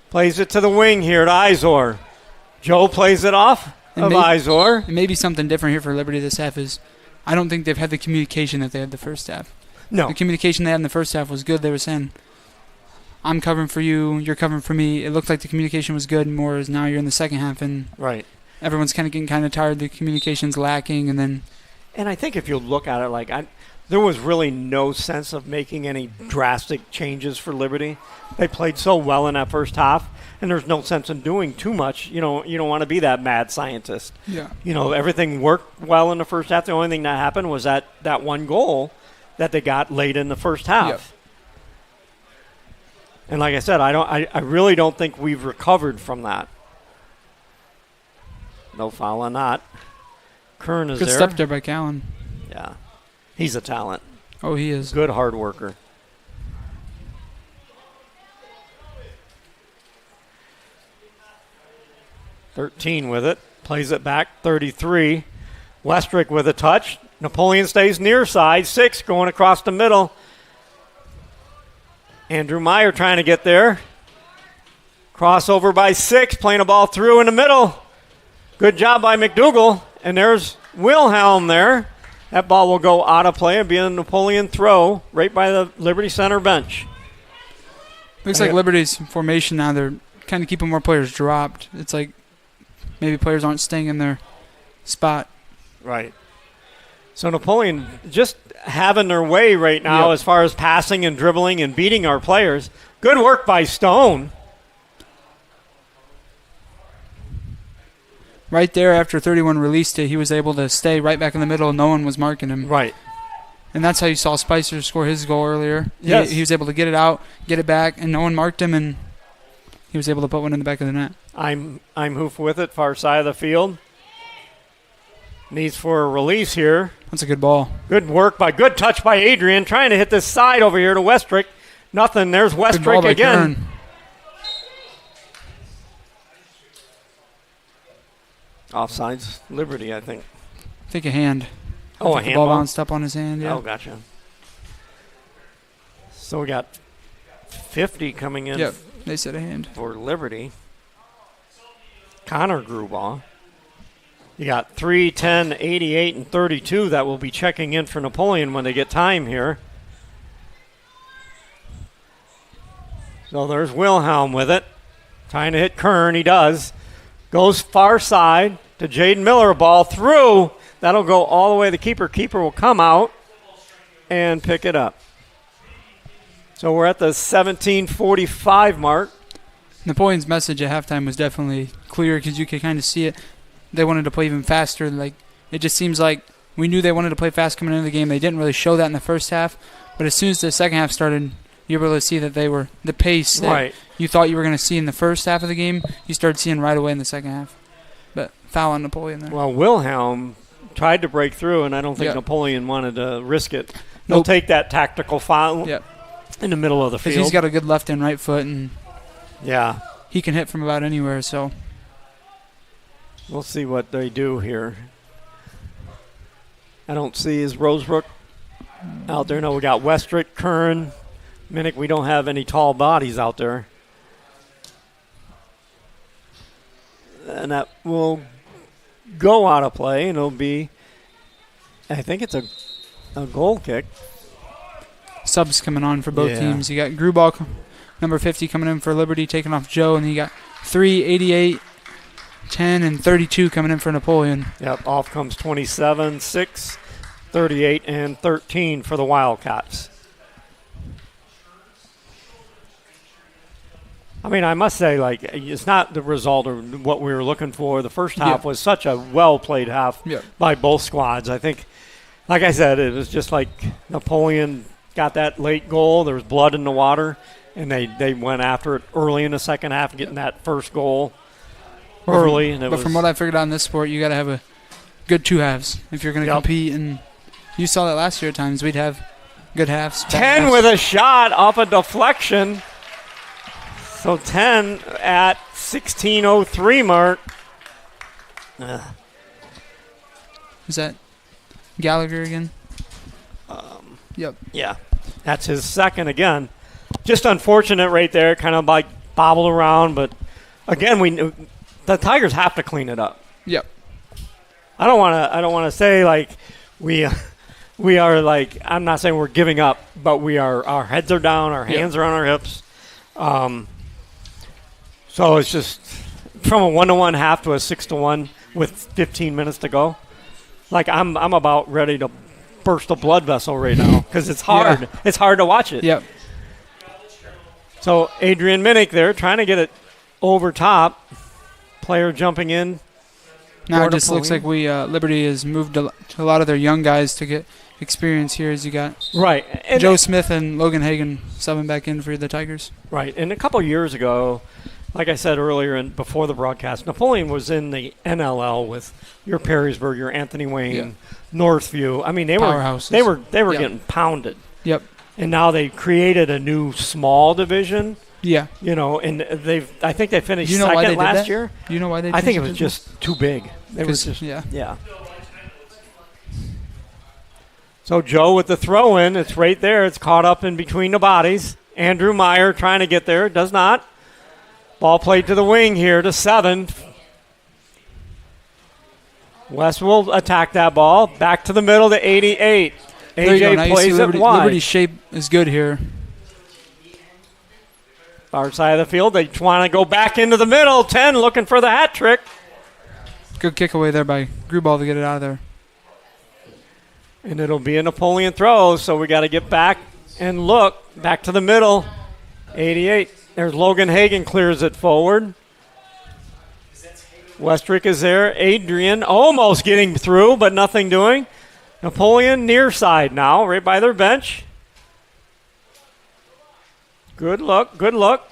Plays it to the wing here to Izor. Joe plays it off of Izor. And maybe something different here for Liberty this half is I don't think they've had the communication that they had the first half. No. The communication they had in the first half was good. They were saying, I'm covering for you, you're covering for me. It looked like the communication was good, more as now you're in the second half and everyone's kind of getting kind of tired. The communication's lacking, and I think if you look at it, there was really no sense of making any drastic changes for Liberty. They played so well in that first half, and there's no sense in doing too much. You don't want to be that mad scientist. Yeah. Everything worked well in the first half. The only thing that happened was that one goal that they got late in the first half. And like I said, I really don't think we've recovered from that. No foul on that. Kern is Good there. step there by Callan. Yeah. He's a talent. Oh, he is. Good hard worker. .13 with it. Plays it back. 33. Westrick with a touch. Napoleon stays near side. 6 going across the middle. Andrew Meyer trying to get there. Crossover by 6. Playing a ball through in the middle. Good job by McDougal. And there's Wilhelm there. That ball will go out of play and be a Napoleon throw right by the Liberty Center bench. Looks like Liberty's formation now. They're kind of keeping more players dropped. It's like maybe players aren't staying in their spot. Right. So Napoleon just having their way right now as far as passing and dribbling and beating our players. Good work by Stone. Right there after 31 released it, he was able to stay right back in the middle. No one was marking him. Right. And that's how you saw Spicer score his goal earlier. Yes. He was able to get it out, get it back, and no one marked him, and he was able to put one in the back of the net. I'm Hoof with it, far side of the field. Needs for a release here. That's a good ball. Good work good touch by Adrian, trying to hit this side over here to Westrick. Nothing. There's Westrick again. Kern. Offsides, Liberty, I think. I think a hand. Oh, a the handball. ball bounced up on his hand. Yeah. Oh, gotcha. So we got 50 coming in. Yep, they said a hand. For Liberty. Connor Grubauer. You got 3, 10, 88, and 32 that will be checking in for Napoleon when they get time here. So there's Wilhelm with it. Trying to hit Kern. He does. Goes far side to Jaden Miller. A ball through. That'll go all the way to the keeper. Keeper will come out and pick it up. So we're at the 17:45 mark. Napoleon's message at halftime was definitely clear because you could kind of see it. They wanted to play even faster. Like it just seems like we knew they wanted to play fast coming into the game. They didn't really show that in the first half, but as soon as the second half started, you were able to see that they were the pace that you thought you were going to see in the first half of the game. You started seeing right away in the second half. But foul on Napoleon there. Well, Wilhelm tried to break through, and I don't think Napoleon wanted to risk it. They'll take that tactical foul in the middle of the field. Because he's got a good left and right foot, and he can hit from about anywhere. So we'll see what they do here. I don't see is Rosebrook out there. No, we got Westrick, Kern, Minnick. We don't have any tall bodies out there. And that will go out of play, and it'll be, I think it's a goal kick. Subs coming on for both teams. You got Grubauer, number 50, coming in for Liberty, taking off Joe, and you got 3, 88, 10, and 32 coming in for Napoleon. Yep, off comes 27, 6, 38, and 13 for the Wildcats. I mean, I must say, like, it's not the result of what we were looking for. The first half was such a well-played half by both squads. I think, like I said, it was just like Napoleon got that late goal. There was blood in the water, and they went after it early in the second half, getting that first goal early. But from what I figured out in this sport, you got to have a good two halves if you're going to compete. And you saw that last year at times. We'd have good halves. 10 with a shot off a deflection. So 10 at 16:03 mark. Is that Gallagher again? Yep. Yeah, that's his second again. Just unfortunate right there, kind of like bobbled around. But again, the Tigers have to clean it up. Yep. I don't want to say like we are like, I'm not saying we're giving up, but our heads are down, our hands are on our hips. So it's just from a 1-1 half to a 6-1 with 15 minutes to go. Like I'm about ready to burst a blood vessel right now because it's hard. Yeah. It's hard to watch it. Yep. So Adrian Minnick there trying to get it over top. Player jumping in. Now it just looks like Liberty has moved a lot of their young guys to get experience here as you got Right. And Joe Smith and Logan Hagan subbing back in for the Tigers. Right. And a couple of years ago, like I said earlier and before the broadcast, Napoleon was in the NLL with your Perrysburg, your Anthony Wayne, Northview. I mean, they were getting pounded. Yep. And now they created a new small division. Yeah. You know, and I think they finished you know why they second did last that? year. You know why they? I think it was just too big. They were just yeah. So Joe with the throw in, it's right there. It's caught up in between the bodies. Andrew Meyer trying to get there, does not. Ball played to the wing here to 7. West will attack that ball. Back to the middle to 88. AJ plays it wide. Liberty's shape is good here. Far side of the field. They want to go back into the middle. 10 looking for the hat trick. Good kick away there by Gruball to get it out of there. And it'll be a Napoleon throw, so we got to get back and look. Back to the middle. 88. There's Logan Hagan clears it forward. Westrick is there. Adrian almost getting through, but nothing doing. Napoleon near side now, right by their bench. Good look, good look.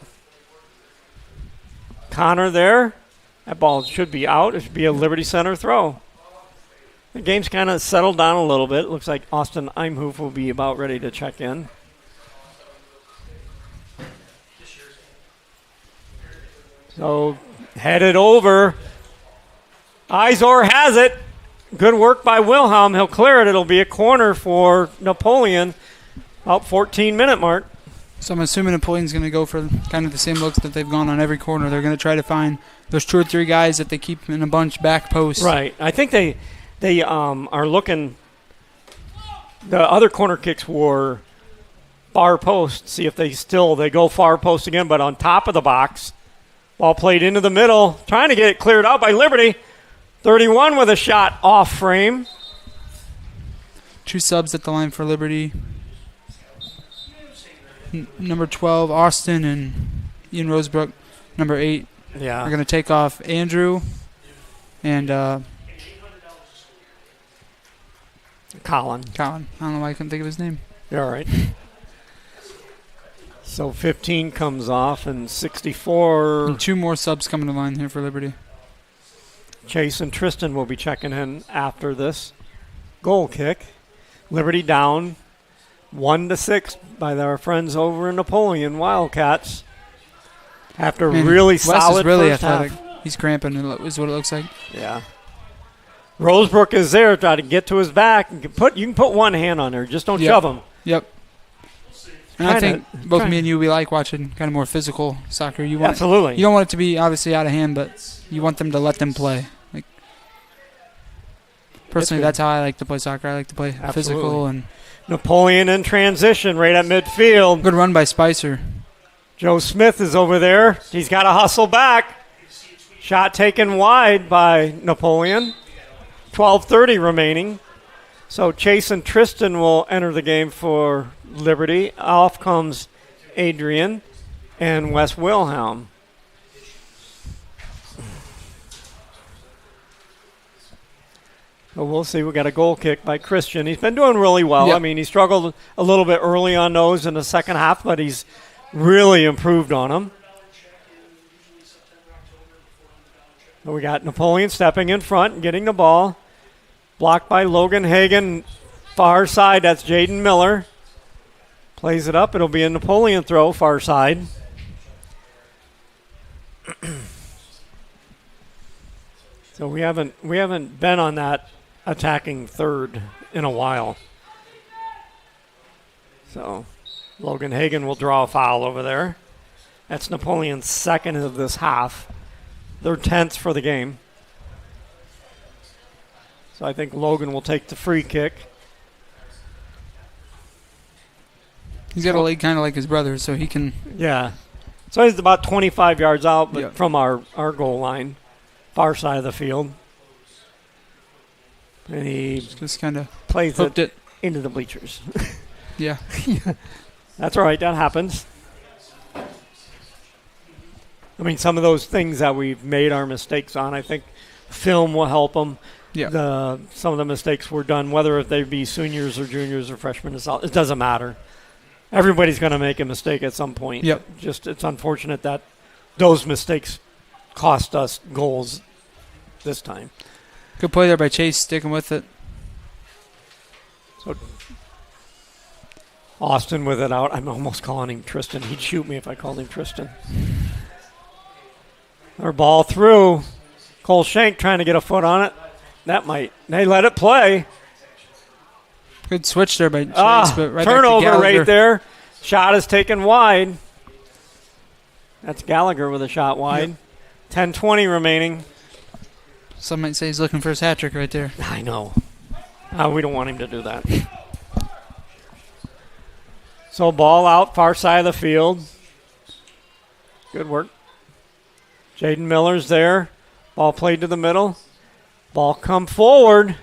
Connor there. That ball should be out. It should be a Liberty Center throw. The game's kind of settled down a little bit. It looks like Austin Imhoff will be about ready to check in. So headed over. Izor has it. Good work by Wilhelm. He'll clear it. It'll be a corner for Napoleon. About 14-minute mark. So I'm assuming Napoleon's going to go for kind of the same looks that they've gone on every corner. They're going to try to find those 2 or 3 guys that they keep in a bunch back post. Right. I think they are looking. The other corner kicks were far post. See if they go far post again, but on top of the box. Ball played into the middle. Trying to get it cleared out by Liberty. 31 with a shot off frame. 2 subs at the line for Liberty. Number 12, Austin, and Ian Rosebrook. Number 8 are going to take off Andrew and Colin. I don't know why I couldn't think of his name. You're all right. So 15 comes off and 64. And 2 more subs coming to line here for Liberty. Chase and Tristan will be checking in after this goal kick. Liberty down 1-6 by our friends over in Napoleon Wildcats. After really solid really first athletic. half. He's cramping is what it looks like. Yeah. Rosebrook is there trying to get to his back. You can put one hand on there. Just don't shove him. Yep. And I think both me and you, we like watching kind of more physical soccer. Absolutely. You don't want it to be obviously out of hand, but you want them to let them play. Like personally, that's how I like to play soccer. I like to play physical. And Napoleon in transition right at midfield. Good run by Spicer. Joe Smith is over there. He's got to hustle back. Shot taken wide by Napoleon. 12:30 remaining. So Chase and Tristan will enter the game for Liberty. Off comes Adrian and Wes Wilhelm. So we'll see. We got a goal kick by Christian. He's been doing really well. Yep. I mean, he struggled a little bit early on those in the second half, but he's really improved on them. So we got Napoleon stepping in front and getting the ball. Blocked by Logan Hagan. Far side, that's Jaden Miller. Plays it up. It'll be a Napoleon throw, far side. So we haven't been on that attacking third in a while. So Logan Hagan will draw a foul over there. That's Napoleon's second of this half. Their 10th for the game. So I think Logan will take the free kick. He's got a leg kind of like his brother, so he can... Yeah. So he's about 25 yards out but from our goal line, far side of the field. And he just kind of plays it into the bleachers. Yeah. That's all right. That happens. I mean, some of those things that we've made our mistakes on, I think film will help them. some of the mistakes were done, whether they be seniors or juniors or freshmen. It doesn't matter. Everybody's going to make a mistake at some point. Yep. Just it's unfortunate that those mistakes cost us goals this time. Good play there by Chase, sticking with it. So Austin with it out. I'm almost calling him Tristan. He'd shoot me if I called him Tristan. Our ball through. Cole Shank trying to get a foot on it. They let it play. Good switch there by Chase, but right turnover back to right there. Shot is taken wide. That's Gallagher with a shot wide. Yep. 10:20 remaining. Some might say he's looking for his hat trick right there. I know. We don't want him to do that. So ball out, far side of the field. Good work. Jaden Miller's there. Ball played to the middle. Ball come forward.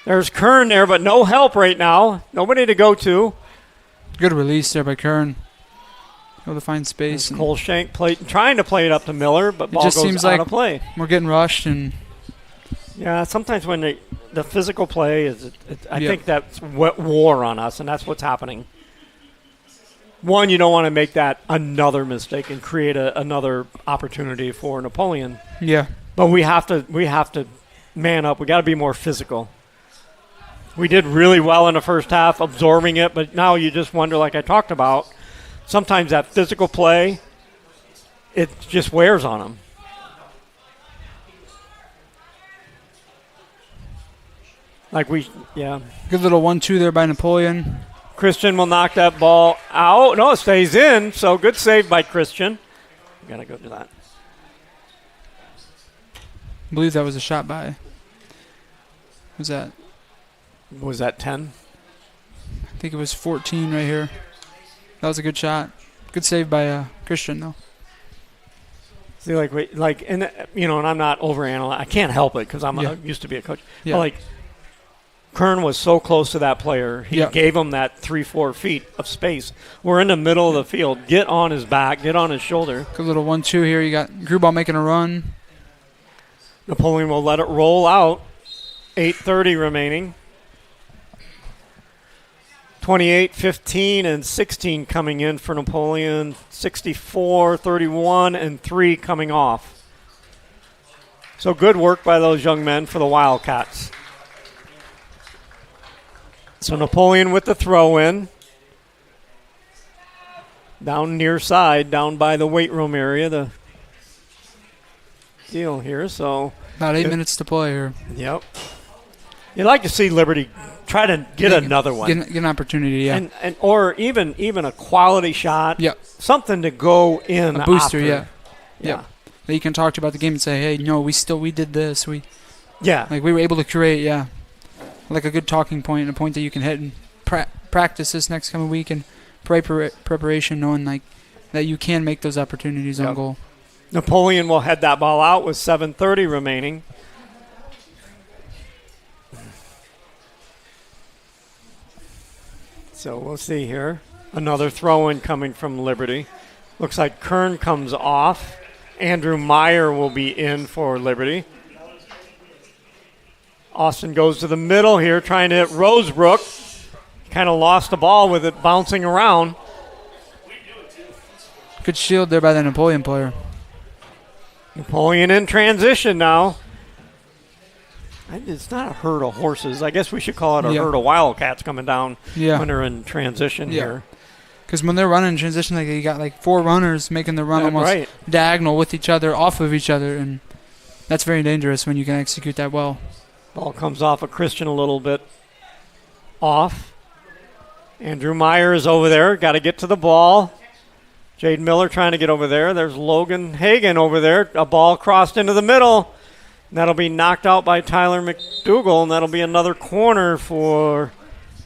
There's Kern there, but no help right now. Nobody to go to. Good release there by Kern. Able to find space. Cole Shank trying to play it up to Miller, but ball goes out of play. We're getting rushed. Yeah, sometimes when the physical play is, I think that's war on us, and that's what's happening. One, you don't want to make that another mistake and create another opportunity for Napoleon. Yeah. But we have to man up. We got to be more physical. We did really well in the first half, absorbing it, but now you just wonder, like I talked about, sometimes that physical play, it just wears on them. Good little 1-2 there by Napoleon. Christian will knock that ball out. No, it stays in, so good save by Christian. Got to go to that. I believe that was a shot by. Was that 10? I think it was 14 right here. That was a good shot. Good save by Christian, though. See, and I'm not overanalyzing. I can't help it because I used to be a coach. Yeah. But Kern was so close to that player. He gave him that 3-4 feet of space. We're in the middle of the field. Get on his back. Get on his shoulder. Good little 1-2 here. You got Grubauer making a run. Napoleon will let it roll out. 8:30 remaining. 28, 15, and 16 coming in for Napoleon. 64, 31, and 3 coming off. So good work by those young men for the Wildcats. So Napoleon with the throw-in. Down near side, down by the weight room area, the deal here. So about 8 minutes to play here. Yep. You'd like to see Liberty try to get another one. Get an opportunity, yeah. And or even a quality shot. Yep. Something to go in. A booster, after. Yeah. That you can talk to about the game and say, hey, no, we did this. We were able to create, like a good talking point and a point that you can hit and practice this next coming week and preparation, knowing that you can make those opportunities on goal. Napoleon will head that ball out with 7:30 remaining. So we'll see here. Another throw-in coming from Liberty. Looks like Kern comes off. Andrew Meyer will be in for Liberty. Austin goes to the middle here, trying to hit Rosebrook. Kind of lost the ball with it bouncing around. Good shield there by the Napoleon player. Napoleon in transition now. It's not a herd of horses. I guess we should call it a herd of Wildcats coming down when they're in transition here. Because when they're running in transition, you got 4 runners making the run almost diagonal with each other, off of each other, and that's very dangerous when you can execute that well. Ball comes off of Christian a little bit off. Andrew Meyer is over there. Got to get to the ball. Jaden Miller trying to get over there. There's Logan Hagan over there. A ball crossed into the middle. And that'll be knocked out by Tyler McDougall, and that'll be another corner for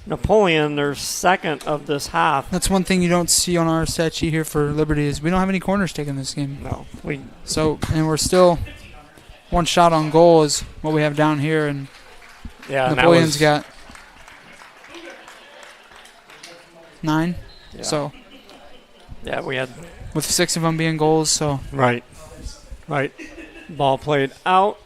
Napoleon, their second of this half. That's one thing you don't see on our stat sheet here for Liberty is we don't have any corners taken this game. No. And we're still one shot on goal is what we have down here, and Napoleon's got 9. Yeah. So we had with 6 of them being goals. So right. Ball played out.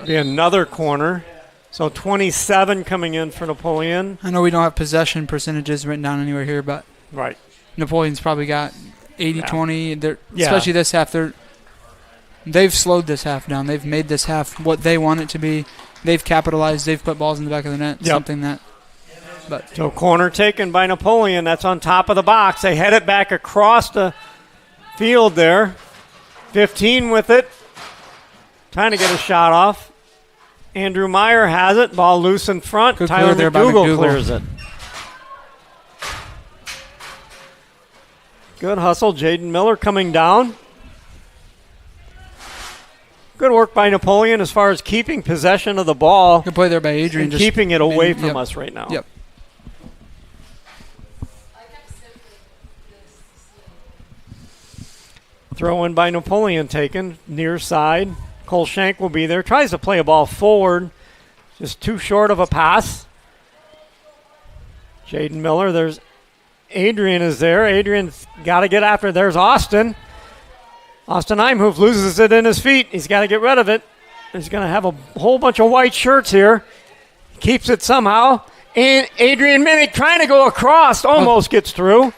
Be another corner. So 27 coming in for Napoleon. I know we don't have possession percentages written down anywhere here, but Right. Napoleon's probably got 80-20. Yeah. Especially this half. They've slowed this half down. They've made this half what they want it to be. They've capitalized. They've put balls in the back of the net. Yep. Something that. But So corner taken by Napoleon. That's on top of the box. They head it back across the field there. 15 with it. Trying to get a shot off. Andrew Meyer has it. Ball loose in front. Good Tyler clear there by McDougal McDougal. clears it. Good hustle. Jaden Miller coming down. Good work by Napoleon as far as keeping possession of the ball. good play there by Adrian. And just keeping it away from yep. us right now. Yep. Throw in by Napoleon taken. Near side. Cole Shank will be there. Tries to play a ball forward. Just too short of a pass. Jaden Miller. There's Adrian is there. Adrian's got to get after. There's Austin. Austin Imhoff loses it in his feet. He's got to get rid of it. He's going to have a whole bunch of white shirts here. Keeps it somehow. And Adrian Minnick trying to go across. Almost gets through.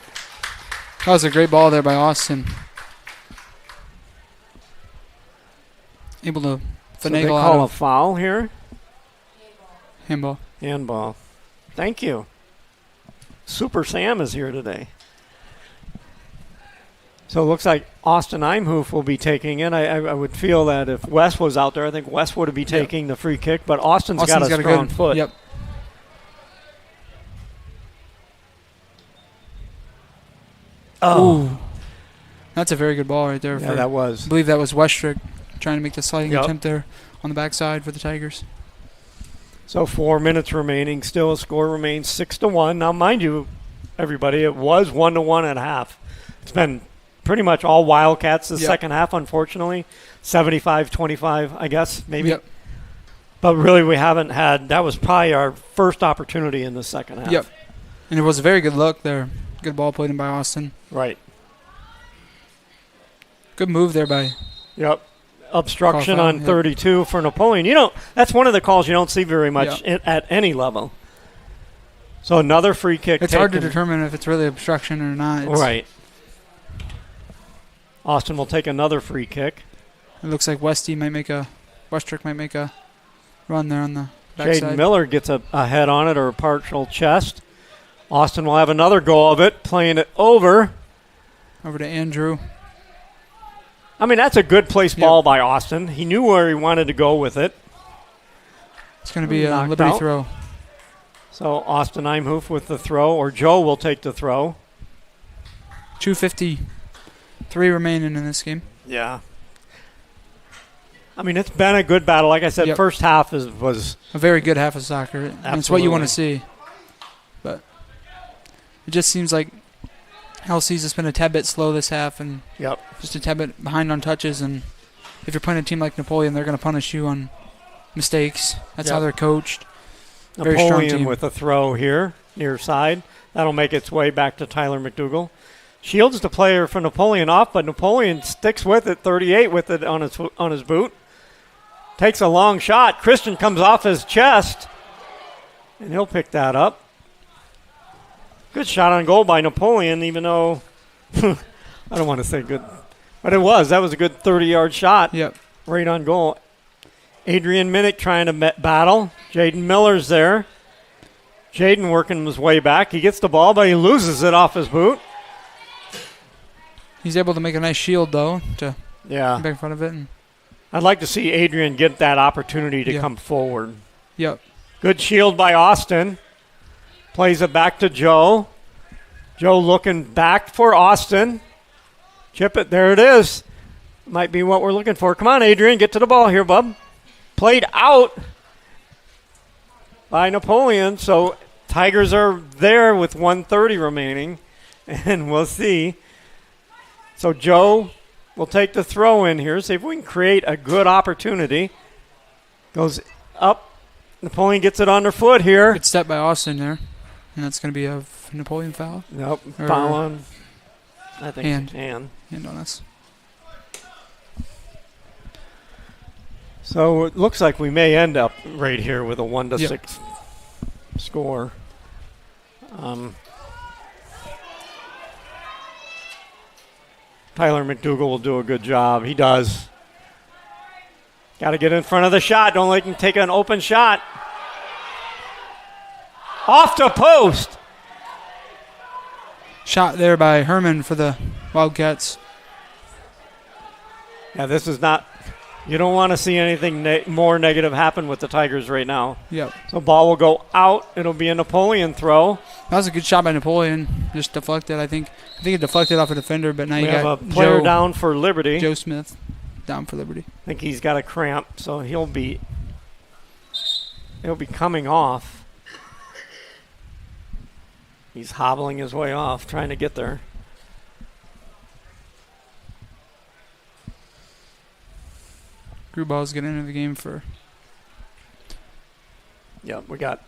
That was a great ball there by Austin. Able to So they finagle call out a foul here. handball. Handball. Thank you. Super Sam is here today. So it looks like Austin Imhoff will be taking it. I would feel that if Wes was out there, I think Wes would be taking the free kick, but Austin's got a strong foot. Yep. Oh, Ooh. That's a very good ball right there. yeah, that was. I believe that was Westrick trying to make the sliding Yep. attempt there on the backside for the Tigers. So 4 minutes remaining. Still a score remains 6-1. Now, mind you, everybody, it was 1-1 at half. It's been pretty much all Wildcats the Yep. second half, unfortunately. 75-25, I guess, maybe. Yep. But really, we haven't had – that was probably our first opportunity in the second half. Yep. And it was a very good look there. Good ball played in by Austin. Right. Good move there by Yep. Obstruction Call foul, on yep. 32 for Napoleon. That's one of the calls you don't see very much at any level. So another free kick. It's hard to taken. determine if it's really obstruction or not. Right. Austin will take another free kick. It looks like Westrick might make a run there on the Jaden backside. Miller gets a head on it or a partial chest. Austin will have another go of it, playing it over. Over to Andrew. I mean, that's a good placed ball by Austin. He knew where he wanted to go with it. It's going to be a Knocked Liberty out. throw. So Austin Imhoff with the throw, or Joe will take the throw. 2:53 remaining in this game. Yeah. I mean, it's been a good battle. Like I said, Yep. first half was A very good half of soccer. And it's what you want to see. But it just seems like LC's has been a tad bit slow this half and just a tad bit behind on touches. And if you're playing a team like Napoleon, they're going to punish you on mistakes. That's how they're coached. Very strong Napoleon team. with a throw here, near side. That'll make its way back to Tyler McDougal. Shields the player for Napoleon off, but Napoleon sticks with it, 38 with it on his boot. Takes a long shot. Christian comes off his chest, and he'll pick that up. Good shot on goal by Napoleon, even though I don't want to say good, but it was. That was a good 30-yard shot. Yep. Right on goal. Adrian Minnick trying to battle. Jaden Miller's there. Jaden working his way back. He gets the ball, but he loses it off his boot. He's able to make a nice shield, though, to Yeah. get back in front of it. And I'd like to see Adrian get that opportunity to come forward. Yep. Good shield by Austin. Plays it back to Joe. Joe looking back for Austin. Chip it. There it is. Might be what we're looking for. Come on, Adrian. Get to the ball here, bub. Played out by Napoleon. So Tigers are there with 1:30 remaining. And we'll see. So Joe will take the throw in here. See if we can create a good opportunity. Goes up. Napoleon gets it underfoot here. good step by Austin there. And that's going to be a Napoleon foul. Nope. Or Foul on. I think hand. hand. Hand on us. So it looks like we may end up right here with a 1-6 score. Tyler McDougal will do a good job. He does. Got to get in front of the shot. Don't let him take an open shot. Off to post. Shot there by Herman for the Wildcats. Yeah, this is not. You don't want to see anything more negative happen with the Tigers right now. Yep. So ball will go out. It'll be a Napoleon throw. That was a good shot by Napoleon. Just deflected, I think. I think it deflected off a defender, but now We you have got a player down for Liberty. Joe Smith down for Liberty. I think he's got a cramp, so he'll be coming off. He's hobbling his way off, trying to get there. Grubau's getting into the game for. Yep, we got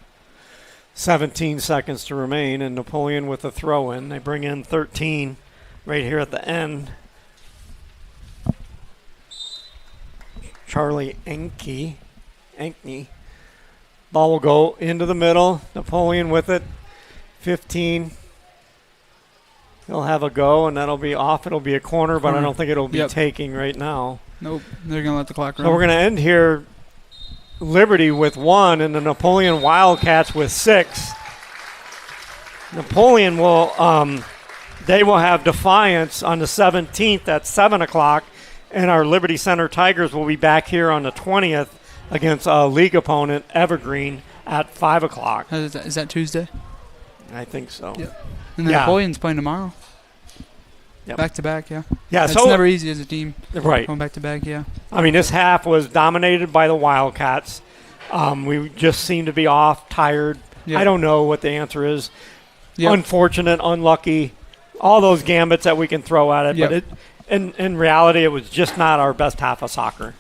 17 seconds to remain, and Napoleon with a throw in. They bring in 13 right here at the end. Charlie Enke. Ball will go into the middle. Napoleon with it. 15. He'll have a go, and that'll be off. It'll be a corner, but I don't think it'll be taking right now. Nope, they're going to let the clock run. So we're going to end here, Liberty with 1 and the Napoleon Wildcats with 6. Napoleon will, they will have Defiance on the 17th at 7 o'clock, and our Liberty Center Tigers will be back here on the 20th against a league opponent, Evergreen, at 5 o'clock. Is that Tuesday? I think so. Yep. And then Napoleon's playing tomorrow. Yep. Back to back, yeah. Yeah, it's so never easy as a team. Right. Going back to back, yeah. I mean, this half was dominated by the Wildcats. We just seem to be off, tired. Yep. I don't know what the answer is. Yep. Unfortunate, unlucky, all those gambits that we can throw at it. Yep. But in reality, it was just not our best half of soccer.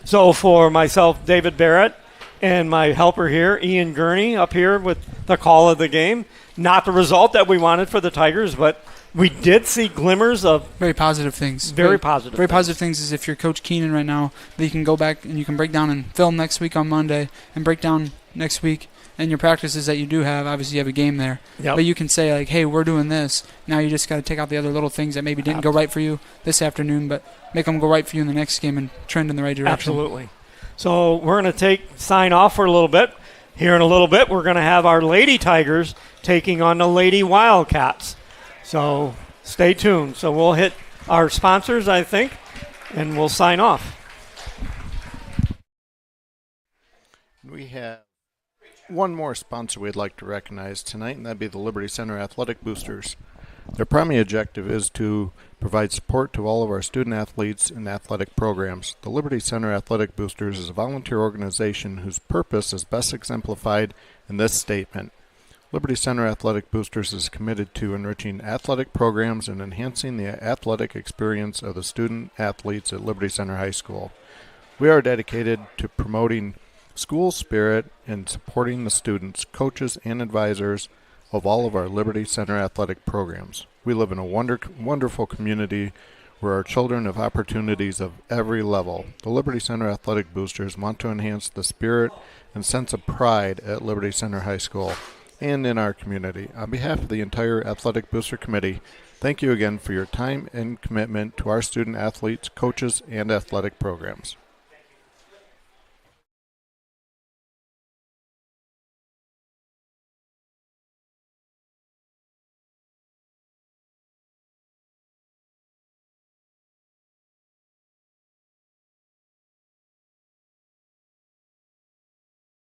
So for myself, David Barrett, and my helper here, Ian Gurney, up here with the call of the game. Not the result that we wanted for the Tigers, but we did see glimmers of very positive things. Very positive things is if you're Coach Keenan right now, that you can go back and you can break down and film next week on Monday and break down next week. And your practices that you do have, obviously you have a game there. Yep. But you can say, like, hey, we're doing this. Now you just got to take out the other little things that maybe didn't go right for you this afternoon, but make them go right for you in the next game and trend in the right direction. Absolutely. So we're going to sign off for a little bit. Here in a little bit, we're going to have our Lady Tigers taking on the Lady Wildcats. So stay tuned. So we'll hit our sponsors, I think, and we'll sign off. We have one more sponsor we'd like to recognize tonight, and that'd be the Liberty Center Athletic Boosters. Their primary objective is to provide support to all of our student athletes and athletic programs. The Liberty Center Athletic Boosters is a volunteer organization whose purpose is best exemplified in this statement. Liberty Center Athletic Boosters is committed to enriching athletic programs and enhancing the athletic experience of the student athletes at Liberty Center High School. We are dedicated to promoting school spirit and supporting the students, coaches, and advisors of all of our Liberty Center athletic programs. We live in a wonderful community where our children have opportunities of every level. The Liberty Center Athletic Boosters want to enhance the spirit and sense of pride at Liberty Center High School and in our community. On behalf of the entire Athletic Booster Committee, thank you again for your time and commitment to our student athletes, coaches, and athletic programs.